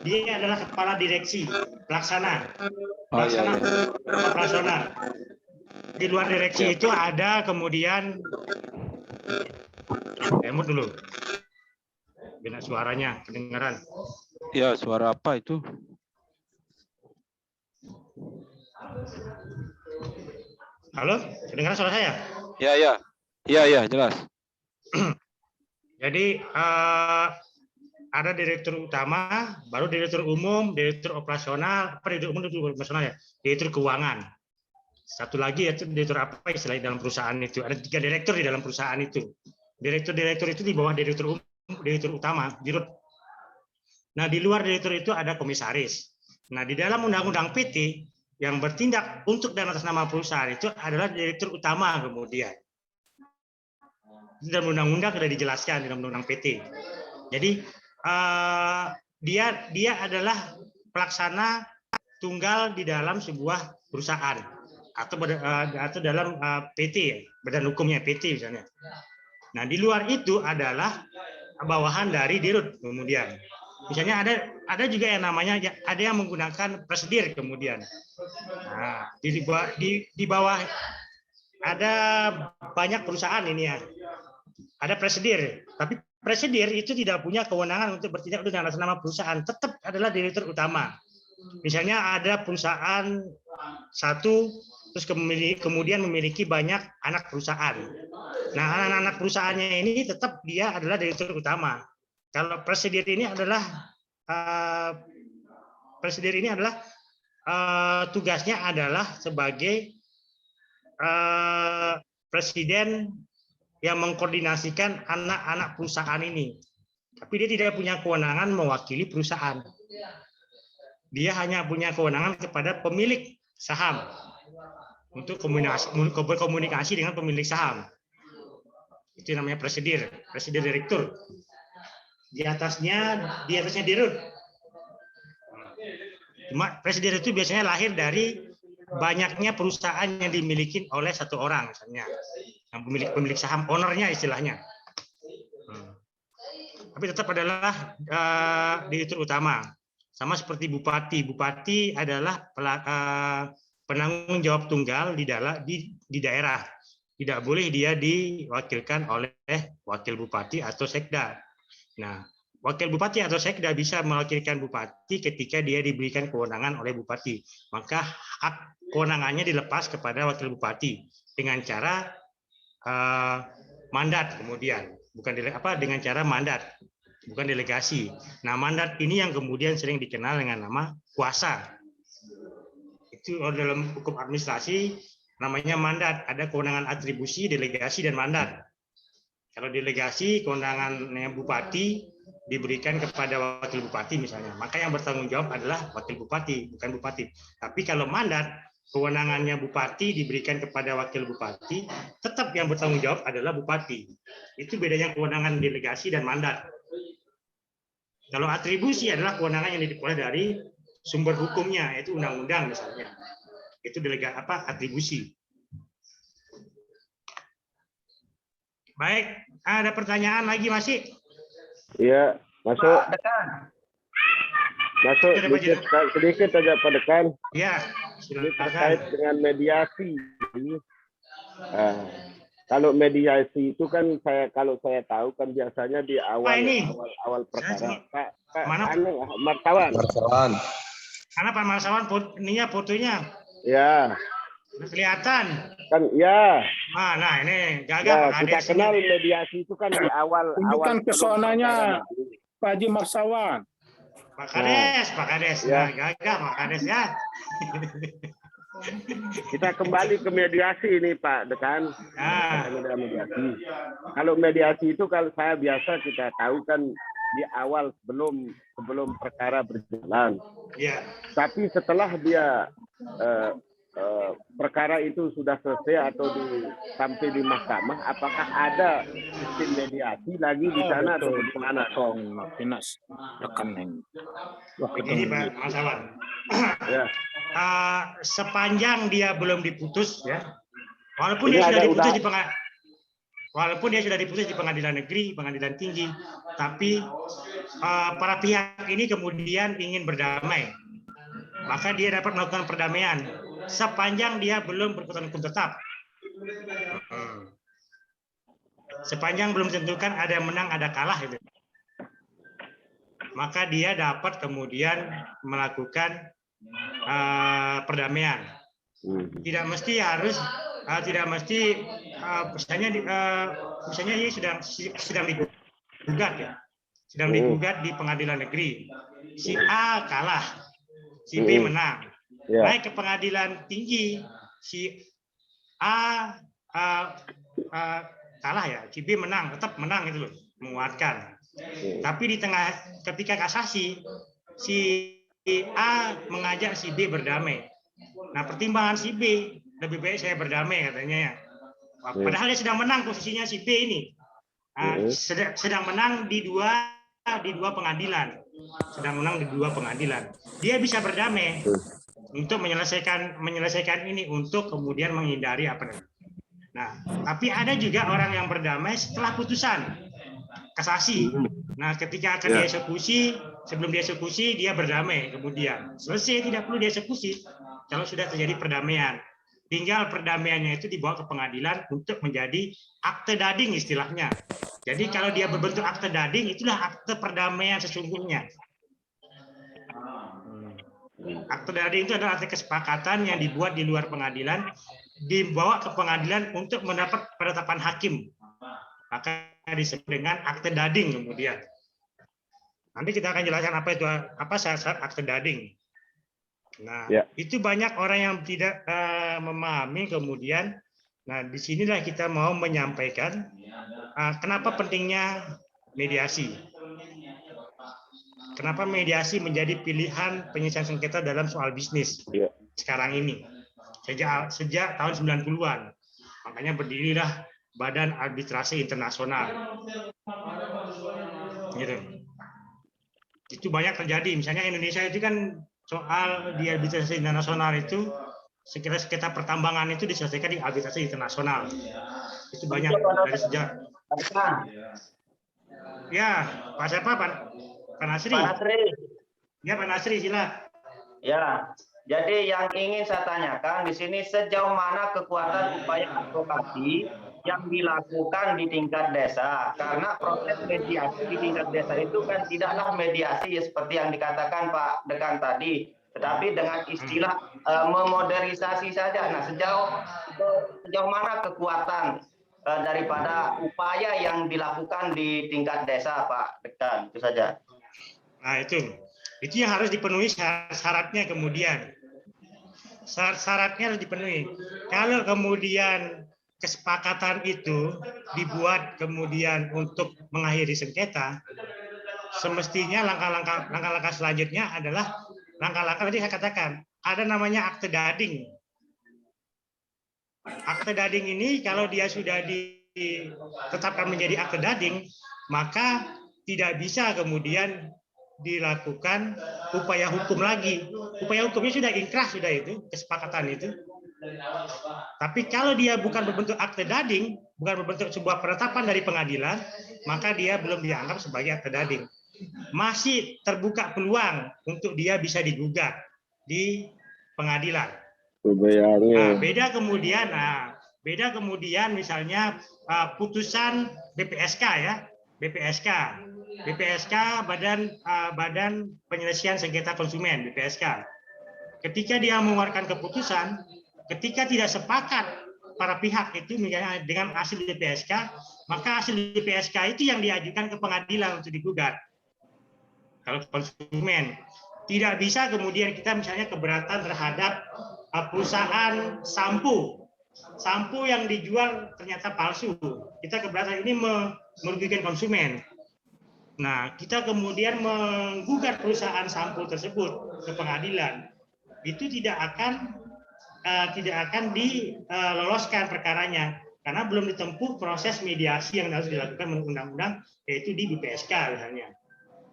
Speaker 1: Dia adalah kepala direksi, pelaksana operasional. Di luar direksi itu ada kemudian emut dulu. Benar suaranya kedengaran.
Speaker 11: Ya, suara apa itu?
Speaker 1: Halo, kedengaran suara saya?
Speaker 11: Ya, jelas.
Speaker 1: Jadi ada direktur utama, baru direktur umum, direktur operasional, direktur operasional ya, direktur keuangan. Satu lagi yaitu direktur apa istilahnya dalam perusahaan itu. Ada 3 direktur di dalam perusahaan itu. Direktur-direktur itu di bawah direktur umum, direktur utama, dirut. Nah, di luar direktur itu ada komisaris. Nah, di dalam undang-undang PT yang bertindak untuk dan atas nama perusahaan itu adalah direktur utama kemudian. Di dalam undang-undang sudah dijelaskan di dalam undang-undang PT. Jadi dia adalah pelaksana tunggal di dalam sebuah perusahaan atau dalam PT, badan hukumnya PT misalnya. Nah, di luar itu adalah bawahan dari dirut kemudian. Misalnya ada juga yang namanya ada yang menggunakan presidir kemudian. Nah, di bawah ada banyak perusahaan ini ya. Ada presidir, tapi presidir itu tidak punya kewenangan untuk bertindak dengan atas nama perusahaan, tetap adalah direktur utama. Misalnya ada perusahaan satu, terus kemudian memiliki banyak anak perusahaan. Nah, anak-anak perusahaannya ini tetap dia adalah direktur utama. Kalau presidir ini adalah tugasnya adalah sebagai presiden yang mengkoordinasikan anak-anak perusahaan ini. Tapi dia tidak punya kewenangan mewakili perusahaan. Dia hanya punya kewenangan kepada pemilik saham untuk berkomunikasi dengan pemilik saham. Itu namanya presidir direktur. Di atasnya dirut. Cuma presiden itu biasanya lahir dari banyaknya perusahaan yang dimiliki oleh satu orang misalnya, yang pemilik saham, ownernya istilahnya. Tapi tetap adalah direktur utama. Sama seperti bupati. Bupati adalah penanggung jawab tunggal di daerah. Tidak boleh dia diwakilkan oleh wakil bupati atau sekda. Nah, wakil bupati atau sekda bisa mewakilkan bupati ketika dia diberikan kewenangan oleh bupati. Maka hak kewenangannya dilepas kepada wakil bupati dengan cara mandat kemudian, dengan cara mandat, bukan delegasi. Nah, mandat ini yang kemudian sering dikenal dengan nama kuasa. Itu dalam hukum administrasi namanya mandat. Ada kewenangan atribusi, delegasi, dan mandat. Kalau delegasi, kewenangannya bupati diberikan kepada wakil bupati misalnya. Maka yang bertanggung jawab adalah wakil bupati, bukan bupati. Tapi kalau mandat, kewenangannya bupati diberikan kepada wakil bupati, tetap yang bertanggung jawab adalah bupati. Itu bedanya kewenangan delegasi dan mandat. Kalau atribusi adalah kewenangan yang diperoleh dari sumber hukumnya, yaitu undang-undang misalnya. Itu atribusi. Baik, ada pertanyaan lagi masih?
Speaker 13: Iya, masuk. Masuk sedikit saja Pak Dekan.
Speaker 1: Iya,
Speaker 13: terkait dengan mediasi. Kalau mediasi itu kan kalau saya tahu kan biasanya di awal perkara. Pak Martawan.
Speaker 1: Mana Pak Martawan ininya fotonya?
Speaker 13: Ya.
Speaker 1: Kelihatan.
Speaker 13: Kan ya.
Speaker 1: Nah ini gagal.
Speaker 13: Kita kenal mediasi itu kan di awal.
Speaker 12: Tunjukkan pesonanya Pak Haji Marsawan.
Speaker 1: Pak Kades. Ya. Nah, gagah Pak Kades ya.
Speaker 13: Kita kembali ke mediasi ini Pak Dekan. Mediasi. Kalau mediasi itu kalau saya biasa kita tahu kan di awal sebelum perkara berjalan.
Speaker 1: Ya.
Speaker 13: Tapi setelah dia perkara itu sudah selesai atau sampai di mahkamah, apakah ada sistem mediasi lagi di sana atau bagaimana?
Speaker 1: Begini Pak Mas Awan.
Speaker 13: Ya.
Speaker 1: Sepanjang dia belum diputus ya, walaupun
Speaker 13: Ini
Speaker 1: dia sudah
Speaker 13: ada
Speaker 1: diputus
Speaker 13: udah-
Speaker 1: di walaupun dia sudah diputus di pengadilan negeri, pengadilan tinggi, tapi para pihak ini kemudian ingin berdamai, maka dia dapat melakukan perdamaian sepanjang dia belum berkekuatan hukum tetap. Sepanjang belum ditentukan ada yang menang, ada kalah itu. Maka dia dapat kemudian melakukan perdamaian. Tidak mesti harus, misalnya dia sedang digugat ya, sedang digugat di pengadilan negeri. Si A kalah, si B menang. Naik ke pengadilan tinggi, si A kalah ya, si B menang, tetap menang itu loh, menguatkan. Tapi di tengah ketika kasasi, si A mengajak si B berdamai. Nah, pertimbangan si B, lebih baik saya berdamai katanya ya. Padahal dia sedang menang posisinya si B ini. Sedang menang di dua pengadilan. Sedang menang di dua pengadilan. Dia bisa berdamai untuk menyelesaikan ini, untuk kemudian menghindari apa namanya. Nah, tapi ada juga orang yang berdamai setelah putusan kasasi. Nah, ketika akan dieksekusi, sebelum dieksekusi dia berdamai, kemudian selesai, tidak perlu dieksekusi kalau sudah terjadi perdamaian. Tinggal perdamaiannya itu dibawa ke pengadilan untuk menjadi akte dading istilahnya. Jadi kalau dia berbentuk akte dading, itulah akte perdamaian sesungguhnya. Akte dading itu adalah akte kesepakatan yang dibuat di luar pengadilan, dibawa ke pengadilan untuk mendapat penetapan hakim. Maka disebut dengan akte dading kemudian. Nanti kita akan jelaskan apa syarat akte dading. Nah, itu banyak orang yang tidak memahami kemudian. Nah, disinilah kita mau menyampaikan kenapa pentingnya mediasi. Kenapa mediasi menjadi pilihan penyelesaian sengketa dalam soal bisnis sekarang ini. Sejak tahun 90-an. Makanya berdirilah Badan Arbitrase Internasional. Gitu. Itu banyak terjadi. Misalnya Indonesia itu kan soal di arbitrase internasional itu sekitar pertambangan itu diselesaikan di arbitrase internasional. Itu banyak dari sejak. Ya, Pak siapa Pak Nasri?
Speaker 6: Pak Nasri.
Speaker 1: Ya, Pak Nasri, sila.
Speaker 6: Ya, jadi yang ingin saya tanyakan di sini, sejauh mana kekuatan upaya advokasi yang dilakukan di tingkat desa, karena proses mediasi di tingkat desa itu kan tidaklah mediasi ya seperti yang dikatakan Pak Dekan tadi, tetapi dengan istilah memodernisasi saja. Nah, sejauh mana kekuatan daripada upaya yang dilakukan di tingkat desa, Pak Dekan, itu saja.
Speaker 1: Nah, itu yang harus dipenuhi syaratnya kemudian. Syaratnya harus dipenuhi. Kalau kemudian kesepakatan itu dibuat kemudian untuk mengakhiri sengketa, semestinya langkah-langkah selanjutnya adalah langkah-langkah tadi saya katakan, ada namanya akte dading. Akte dading ini kalau dia sudah ditetapkan menjadi akte dading, maka tidak bisa kemudian dilakukan upaya hukum lagi. Upaya hukumnya sudah inkrah, sudah itu kesepakatan itu. Tapi kalau dia bukan berbentuk akte dading, bukan berbentuk sebuah penetapan dari pengadilan, maka dia belum dianggap sebagai akte dading. Masih terbuka peluang untuk dia bisa digugat di pengadilan. Nah, beda kemudian misalnya putusan BPSK ya, BPSK Badan Penyelesaian Sengketa Konsumen, BPSK. Ketika dia mengeluarkan keputusan, ketika tidak sepakat para pihak itu misalnya dengan hasil BPSK, maka hasil BPSK itu yang diajukan ke pengadilan untuk digugat. Kalau konsumen tidak bisa kemudian kita misalnya keberatan terhadap perusahaan sampo yang dijual ternyata palsu. Kita keberatan, ini merugikan konsumen. Nah, kita kemudian menggugat perusahaan sampo tersebut ke pengadilan. Itu tidak akan tidak akan diloloskan perkaranya karena belum ditempuh proses mediasi yang harus dilakukan menurut undang-undang, yaitu di BPSK misalnya.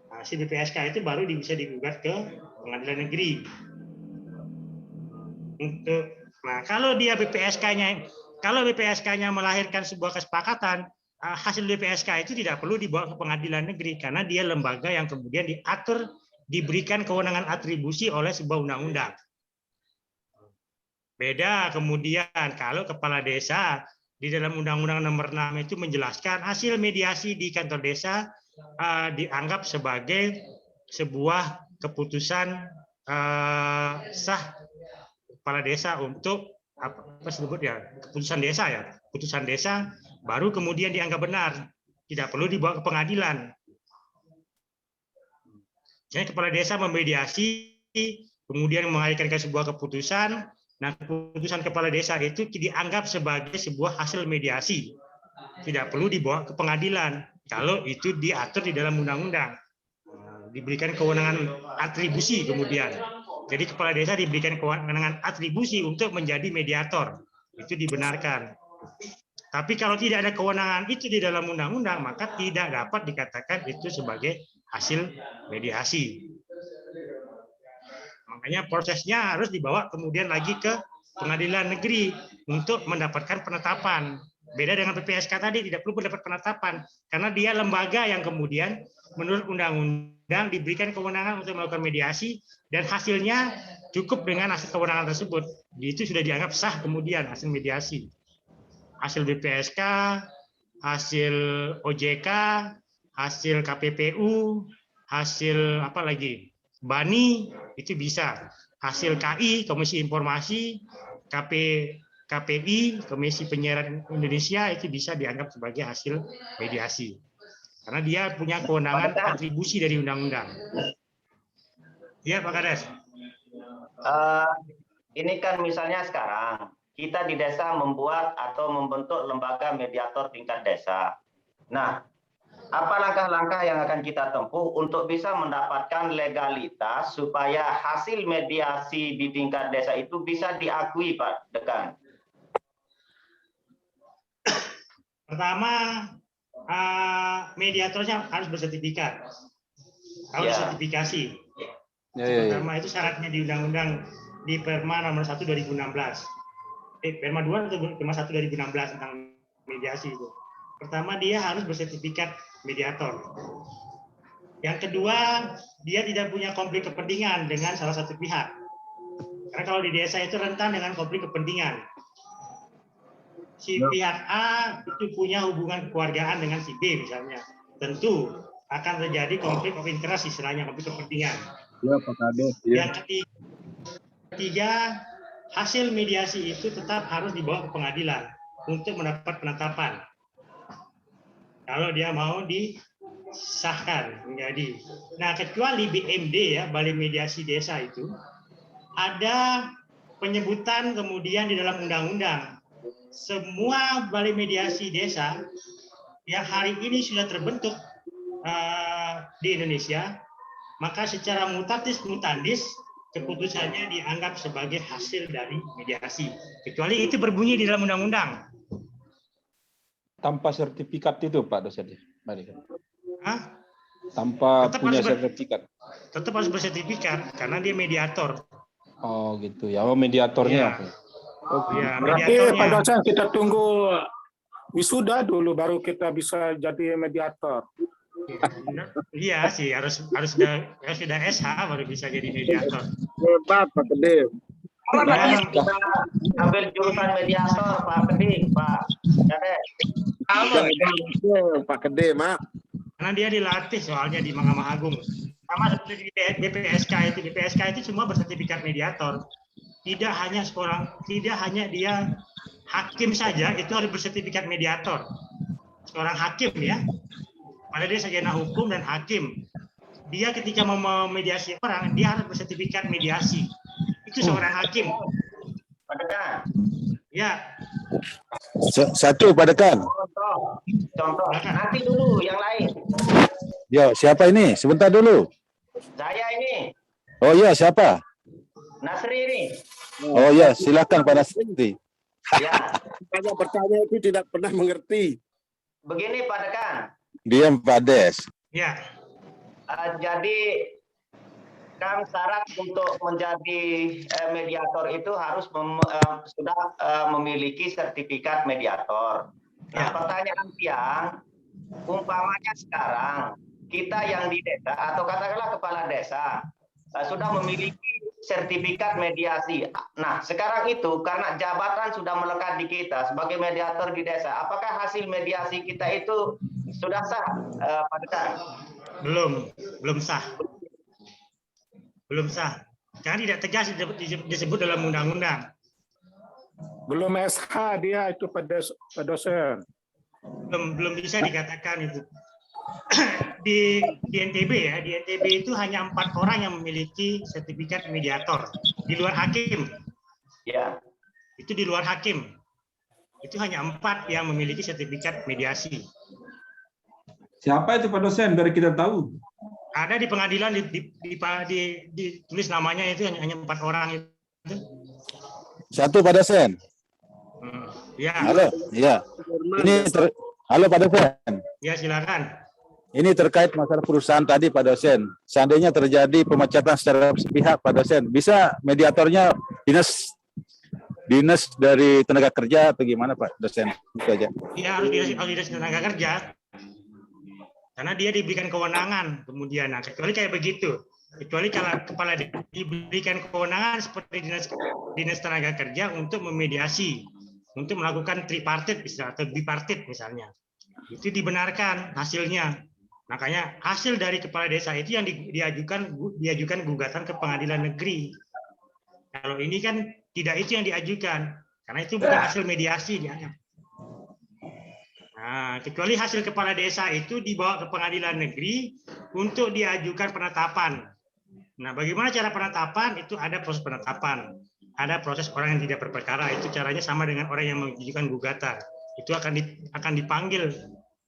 Speaker 1: Nah, si BPSK itu baru bisa digugat ke pengadilan negeri. Nah, kalau dia BPSK-nya melahirkan sebuah kesepakatan, hasil BPSK itu tidak perlu dibawa ke pengadilan negeri karena dia lembaga yang kemudian diatur, diberikan kewenangan atribusi oleh sebuah undang-undang. Beda kemudian kalau kepala desa di dalam Undang-Undang Nomor 6 itu menjelaskan hasil mediasi di kantor desa dianggap sebagai sebuah keputusan sah kepala desa untuk apa disebut ya, keputusan desa baru kemudian dianggap benar, tidak perlu dibawa ke pengadilan. Jadi kepala desa memediasi, kemudian mengalihkan ke sebuah keputusan. Nah, keputusan kepala desa itu dianggap sebagai sebuah hasil mediasi, tidak perlu dibawa ke pengadilan kalau itu diatur di dalam undang-undang. Diberikan kewenangan atribusi kemudian. Jadi kepala desa diberikan kewenangan atribusi untuk menjadi mediator. Itu dibenarkan. Tapi kalau tidak ada kewenangan itu di dalam undang-undang, maka tidak dapat dikatakan itu sebagai hasil mediasi. Makanya prosesnya harus dibawa kemudian lagi ke pengadilan negeri untuk mendapatkan penetapan. Beda dengan PPSK tadi, tidak perlu mendapat penetapan. Karena dia lembaga yang kemudian menurut undang-undang diberikan kewenangan untuk melakukan mediasi dan hasilnya cukup dengan hasil kewenangan tersebut. Itu sudah dianggap sah kemudian hasil mediasi. Hasil BPSK, hasil OJK, hasil KPPU, hasil apa lagi? BANI itu bisa. Hasil KI, Komisi Informasi, KPI, Komisi Penyiaran Indonesia itu bisa dianggap sebagai hasil mediasi. Karena dia punya kewenangan atribusi dari undang-undang. Iya, Pak Kades.
Speaker 6: Ini kan misalnya sekarang kita di desa membuat atau membentuk lembaga mediator tingkat desa. Nah, apa langkah-langkah yang akan kita tempuh untuk bisa mendapatkan legalitas supaya hasil mediasi di tingkat desa itu bisa diakui, Pak Dekan?
Speaker 1: Pertama, mediatornya harus bersertifikat, harus sertifikasi. Pertama itu syaratnya di undang-undang di Perma nomor 1 2016. Perma 2 atau Perma 1 2016 tentang mediasi itu. Pertama, dia harus bersertifikat mediator. Yang kedua, dia tidak punya konflik kepentingan dengan salah satu pihak. Karena kalau di desa itu rentan dengan konflik kepentingan. Si pihak A itu punya hubungan kekeluargaan dengan si B misalnya. Tentu akan terjadi konflik of interest, istilahnya konflik kepentingan.
Speaker 13: Ya, Pak Kades. Ya.
Speaker 1: Yang ketiga, hasil mediasi itu tetap harus dibawa ke pengadilan untuk mendapat penetapan. Kalau dia mau disahkan menjadi. Nah, kecuali BMD ya, Balai Mediasi Desa itu ada penyebutan kemudian di dalam undang-undang. Semua balai mediasi desa yang hari ini sudah terbentuk di Indonesia, maka secara mutatis mutandis keputusannya dianggap sebagai hasil dari mediasi. Kecuali itu berbunyi di dalam undang-undang.
Speaker 11: Tanpa sertifikat itu, Pak dosen.
Speaker 1: Hah?
Speaker 11: Tanpa
Speaker 1: tetap
Speaker 11: punya sertifikat.
Speaker 1: Tetap harus bersertifikat karena dia mediator.
Speaker 11: Oh gitu ya. Oh mediatornya.
Speaker 1: Ya. Oh, ya,
Speaker 12: berarti Pak dosen kita tunggu wisuda dulu baru kita bisa jadi mediator.
Speaker 1: Iya sih, harus sudah SH baru bisa jadi mediator.
Speaker 13: Hebat Pak Keding.
Speaker 6: Ambil jurusan mediator Pak Keding, Pak.
Speaker 13: Pak Keding, Mak.
Speaker 1: Karena dia dilatih soalnya di Mahkamah Agung. Sama seperti di BPSK itu. BPSK itu semua bersertifikat mediator. Tidak hanya dia hakim saja itu harus bersertifikat mediator. Seorang hakim ya. Pada dia sarjana hukum dan hakim. Dia ketika mau memediasi orang, dia harus bersertifikat mediasi. Itu seorang hakim.
Speaker 6: Pak Dekan.
Speaker 1: Ya.
Speaker 14: Satu, Pak Dekan.
Speaker 6: Contoh. Nanti dulu yang lain.
Speaker 14: Yo, siapa ini? Sebentar dulu.
Speaker 6: Saya ini.
Speaker 14: Oh iya, siapa?
Speaker 6: Nasri ini.
Speaker 14: Oh ya, silakan Pak Nasri.
Speaker 6: Ya.
Speaker 13: Banyak bertanya itu tidak pernah mengerti.
Speaker 6: Begini Pak Dekan.
Speaker 14: Diam Pak Des.
Speaker 1: Ya.
Speaker 6: Jadi kan syarat untuk menjadi mediator itu harus sudah memiliki sertifikat mediator. Nah, pertanyaan Tiang, umpamanya sekarang kita yang di desa atau katakanlah kepala desa sudah memiliki sertifikat mediasi. Nah, sekarang itu karena jabatan sudah melekat di kita sebagai mediator di desa, apakah hasil mediasi kita itu sudah sah, Pak Dekan?
Speaker 1: Belum sah. Belum sah. Karena tidak tegas disebut dalam undang-undang.
Speaker 12: Belum SH dia itu Pak dosen.
Speaker 1: Belum bisa dikatakan itu. Di NTB ya, di NTB itu hanya 4 orang yang memiliki sertifikat mediator di luar hakim.
Speaker 6: Ya.
Speaker 1: Itu di luar hakim. Itu hanya 4 yang memiliki sertifikat mediasi.
Speaker 15: Siapa itu Pak dosen? Biar kita tahu.
Speaker 1: Ada di pengadilan ditulis namanya itu hanya 4 orang itu.
Speaker 14: Satu Pak dosen.
Speaker 1: Ya.
Speaker 14: Halo, ya. Halo Pak dosen.
Speaker 1: Ya, silakan.
Speaker 14: Ini terkait masalah perusahaan tadi Pak dosen. Seandainya terjadi pemecatan secara sepihak Pak dosen, bisa mediatornya dinas dari tenaga kerja atau gimana Pak dosen? Itu aja.
Speaker 1: Dia harus dinas tenaga kerja. Karena dia diberikan kewenangan kemudian. Nah, kecuali kayak begitu. Kecuali kalau kepala diberikan kewenangan seperti dinas tenaga kerja untuk memediasi, untuk melakukan tripartit atau bipartit misalnya. Itu dibenarkan hasilnya. Makanya hasil dari kepala desa itu yang diajukan gugatan ke pengadilan negeri. Kalau ini kan tidak itu yang diajukan, karena itu bukan hasil mediasi dianggap. Nah, kecuali hasil kepala desa itu dibawa ke pengadilan negeri untuk diajukan penetapan. Nah, bagaimana cara penetapan? Itu ada proses penetapan. Ada proses orang yang tidak berperkara. Itu caranya sama dengan orang yang mengajukan gugatan. Itu akan dipanggil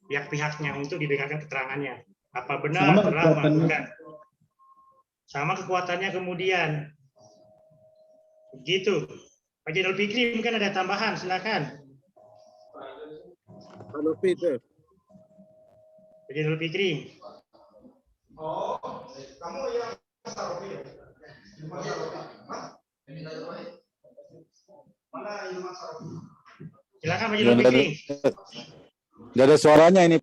Speaker 1: pihak-pihaknya untuk didengarkan keterangannya. Apa benar telah melakukan. Sama kekuatannya kemudian. Begitu. Pak Jenderal Fikri mungkin ada tambahan, silakan. Pak Jenderal Fikri.
Speaker 9: Oh, kamu yang Sarofi ya? Mana Ilman Sarofi?
Speaker 1: Silakan Pak Jenderal Fikri.
Speaker 14: Tidak ada suaranya ini.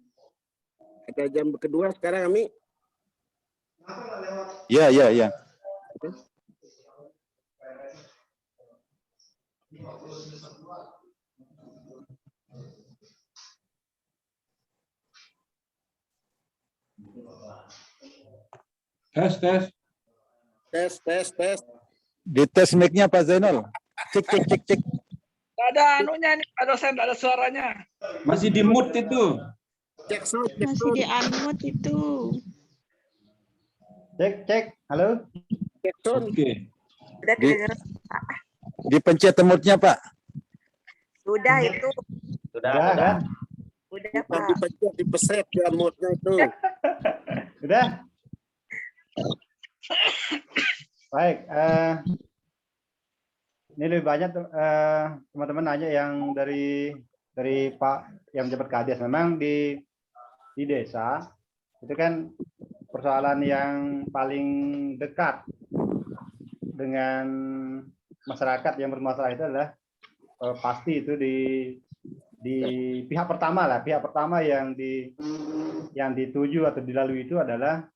Speaker 13: Ada jam kedua sekarang kami.
Speaker 14: Ya.
Speaker 15: Tes.
Speaker 14: Dites mic-nya Pak Zainal. Cek.
Speaker 16: Ada anunya nih, Pak dosen, ada suaranya.
Speaker 15: Masih di mute itu.
Speaker 3: Masih di unmute itu.
Speaker 10: Cek. Halo.
Speaker 15: Oke.
Speaker 14: Dipencet mute-nya Pak.
Speaker 2: Sudah itu.
Speaker 6: Sudah.
Speaker 2: Udah Pak.
Speaker 13: Dipencet, dipeset ya mute-nya itu.
Speaker 10: Sudah. Baik. Ini lebih banyak teman-teman nanya yang dari Pak yang menjabat Kades. Memang di desa itu kan persoalan yang paling dekat dengan masyarakat yang bermasalah itu adalah pasti itu di pihak pertama lah. Pihak pertama yang dituju atau dilalui itu adalah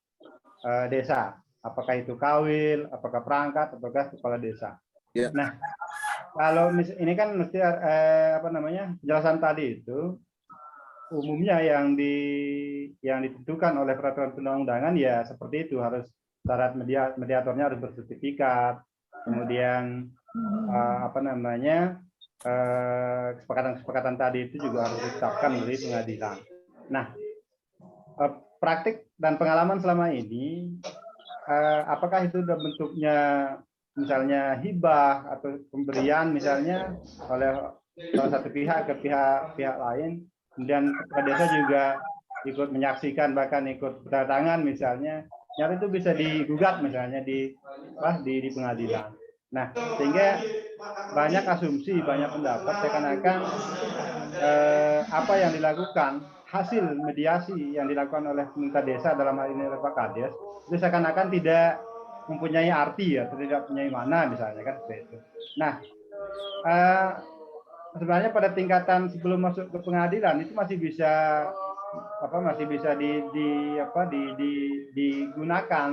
Speaker 10: desa. Apakah itu kawil, apakah perangkat, apakah kepala desa.
Speaker 13: Ya.
Speaker 10: Nah, kalau ini kan mesti penjelasan tadi itu umumnya yang ditentukan oleh peraturan perundang-undangan ya seperti itu, harus syarat mediatornya harus bersertifikat, kemudian kesepakatan tadi itu juga harus ditetapkan dari pengadilan. Nah, praktik dan pengalaman selama ini, apakah itu sudah bentuknya misalnya hibah atau pemberian misalnya oleh salah satu pihak ke pihak lain, kemudian kepala desa juga ikut menyaksikan, bahkan ikut bertanda tangan misalnya, nyata itu bisa digugat misalnya di pengadilan. Nah, sehingga banyak asumsi, banyak pendapat seakan-akan apa yang dilakukan, hasil mediasi yang dilakukan oleh pemerintah desa dalam hal ini oleh Pak Kades, itu seakan-akan tidak mempunyai arti atau tidak mempunyai makna misalnya kan seperti itu. Nah, sebenarnya pada tingkatan sebelum masuk ke pengadilan itu masih bisa digunakan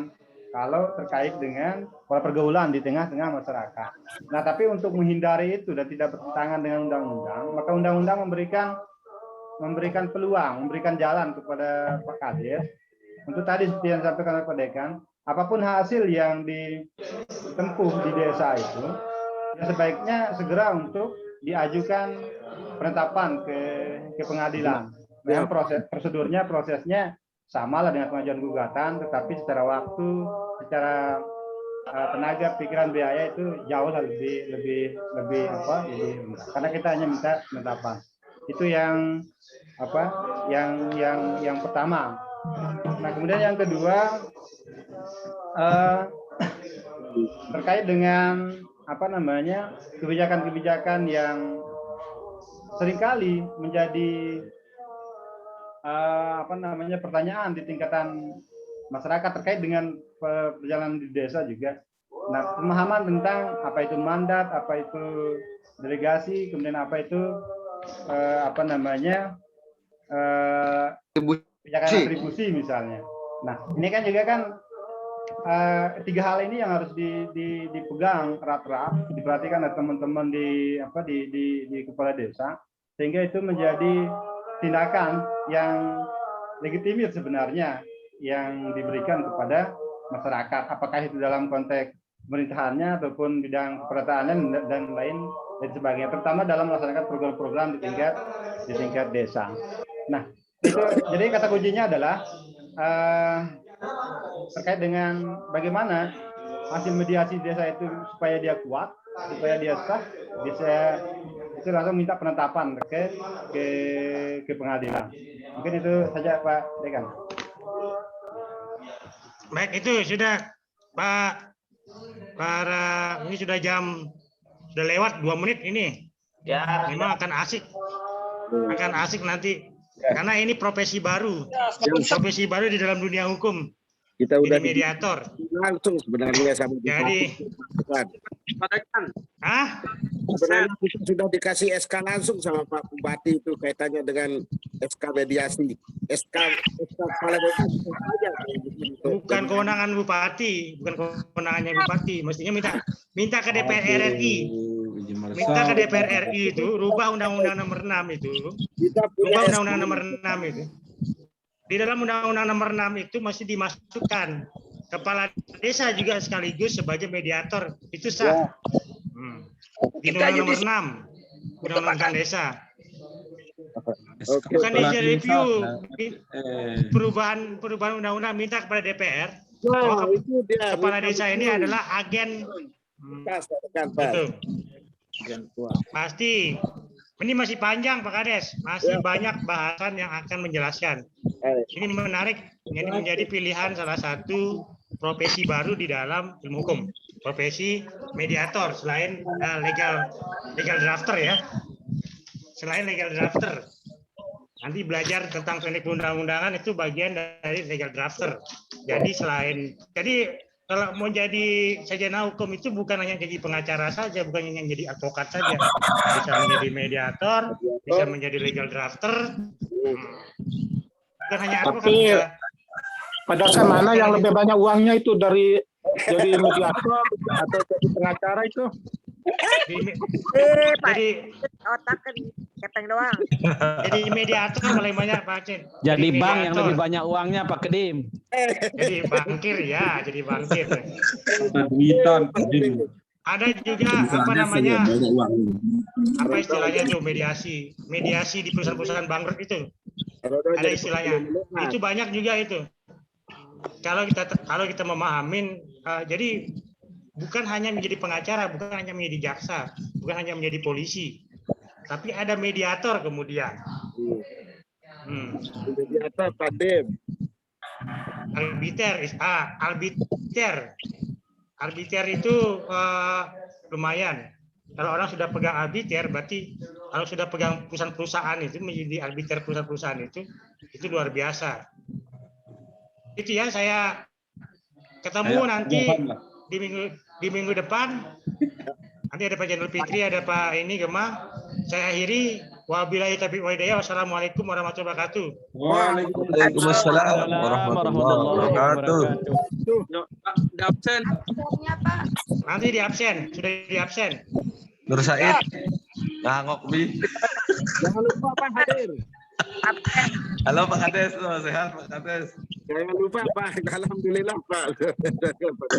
Speaker 10: kalau terkait dengan pola pergaulan di tengah-tengah masyarakat. Nah, tapi untuk menghindari itu dan tidak bertentangan dengan undang-undang, maka undang-undang memberikan peluang, memberikan jalan kepada Pak Kades untuk tadi seperti yang disampaikan oleh Pak Dekan, apapun hasil yang ditempuh di desa itu, ya sebaiknya segera untuk diajukan penetapan ke pengadilan. Memang prosesnya sama lah dengan pengajuan gugatan, tetapi secara waktu, secara tenaga, pikiran, biaya itu jauh lebih rendah. Karena kita hanya minta penetapan. Itu yang pertama. Nah, kemudian yang kedua terkait dengan kebijakan-kebijakan yang seringkali menjadi pertanyaan di tingkatan masyarakat terkait dengan perjalanan di desa juga. Nah, pemahaman tentang apa itu mandat, apa itu delegasi, kemudian apa itu kebijakan atribusi misalnya. Nah, ini kan juga kan tiga hal ini yang harus dipegang erat-erat, diperhatikan oleh teman-teman di kepala desa, sehingga itu menjadi tindakan yang legitimit sebenarnya yang diberikan kepada masyarakat, apakah itu dalam konteks pemerintahannya ataupun bidang keperataannya dan lain sebagainya, terutama dalam melaksanakan program-program di tingkat desa. Nah, itu jadi kata kuncinya adalah terkait dengan bagaimana hasil mediasi desa itu supaya dia kuat, supaya dia sah, bisa itu langsung minta penetapan ke pengadilan. Mungkin itu saja Pak Dekan.
Speaker 1: Baik, itu sudah Pak. Ini sudah lewat 2 menit ini.
Speaker 6: Ya.
Speaker 1: Memang akan asik nanti. Karena ini profesi baru di dalam dunia hukum.
Speaker 13: Kita udah
Speaker 1: mediator
Speaker 13: langsung sebenarnya sama
Speaker 1: jadi
Speaker 13: sebenarnya kita sudah dikasih SK langsung sama Pak Bupati itu kaitannya dengan SK mediasi, SK kepala desa saja.
Speaker 1: Bukan kewenangan bupati, mestinya minta ke DPR RI. Minta ke DPR RI itu rubah Undang-Undang Nomor 6 itu. Rubah Undang-Undang Nomor 6 itu. Di dalam Undang-Undang Nomor 6 itu masih dimasukkan kepala desa juga sekaligus sebagai mediator, itu sah. Di Undang-Undang Nomor 6 Undang-Undang Desa. Bukan di review perubahan undang-undang, minta kepada DPR. Kepala desa ini adalah agen. Pasti. Ini masih panjang Pak Kades, masih banyak bahasan yang akan menjelaskan. Ini menarik, ini menjadi pilihan salah satu profesi baru di dalam ilmu hukum, profesi mediator selain legal drafter ya. Selain legal drafter, nanti belajar tentang teknik undang-undangan itu bagian dari legal drafter. Jadi kalau mau jadi sarjana hukum itu bukan hanya jadi pengacara saja, bukan hanya jadi advokat saja, bisa menjadi mediator, bisa menjadi legal drafter, bukan hanya advokat.
Speaker 12: Tapi pada saat mana yang lebih banyak uangnya itu dari mediator atau dari pengacara itu?
Speaker 2: Jadi otak kan kepeng doang.
Speaker 1: Jadi mediator paling banyak Pak Aceh.
Speaker 7: Jadi bank yang lebih banyak uangnya Pak Kedim.
Speaker 1: Jadi bankir ya, jadi bankir. Ada juga apa istilahnya tuh mediasi di perusahaan-perusahaan bangkrut itu. Ada istilahnya. Itu banyak juga itu. Kalau kita memahamin, jadi bukan hanya menjadi pengacara, bukan hanya menjadi jaksa, bukan hanya menjadi polisi, tapi ada mediator kemudian.
Speaker 13: Mediator Pak Dem.
Speaker 1: Arbiter itu lumayan. Kalau orang sudah pegang arbiter, berarti kalau sudah pegang perusahaan itu menjadi arbiter perusahaan itu luar biasa. Itu ya, saya ketemu nanti di minggu depan. Nanti ada Pak Jenderal Fitri, ada Pak ini Gema. Saya akhiri. Wabillahi taufiq wal hidayah. Wassalamualaikum warahmatullahi wabarakatuh.
Speaker 17: Waalaikumsalam warahmatullahi wabarakatuh.
Speaker 5: Di absen.
Speaker 1: Nanti di absen, sudah di absen.
Speaker 17: Nur Said, ngangok bi.
Speaker 12: Jangan lupa Pak hadir.
Speaker 17: Halo Pak Kades, sehat Pak Kades.
Speaker 12: Jangan lupa Pak, alhamdulillah Pak.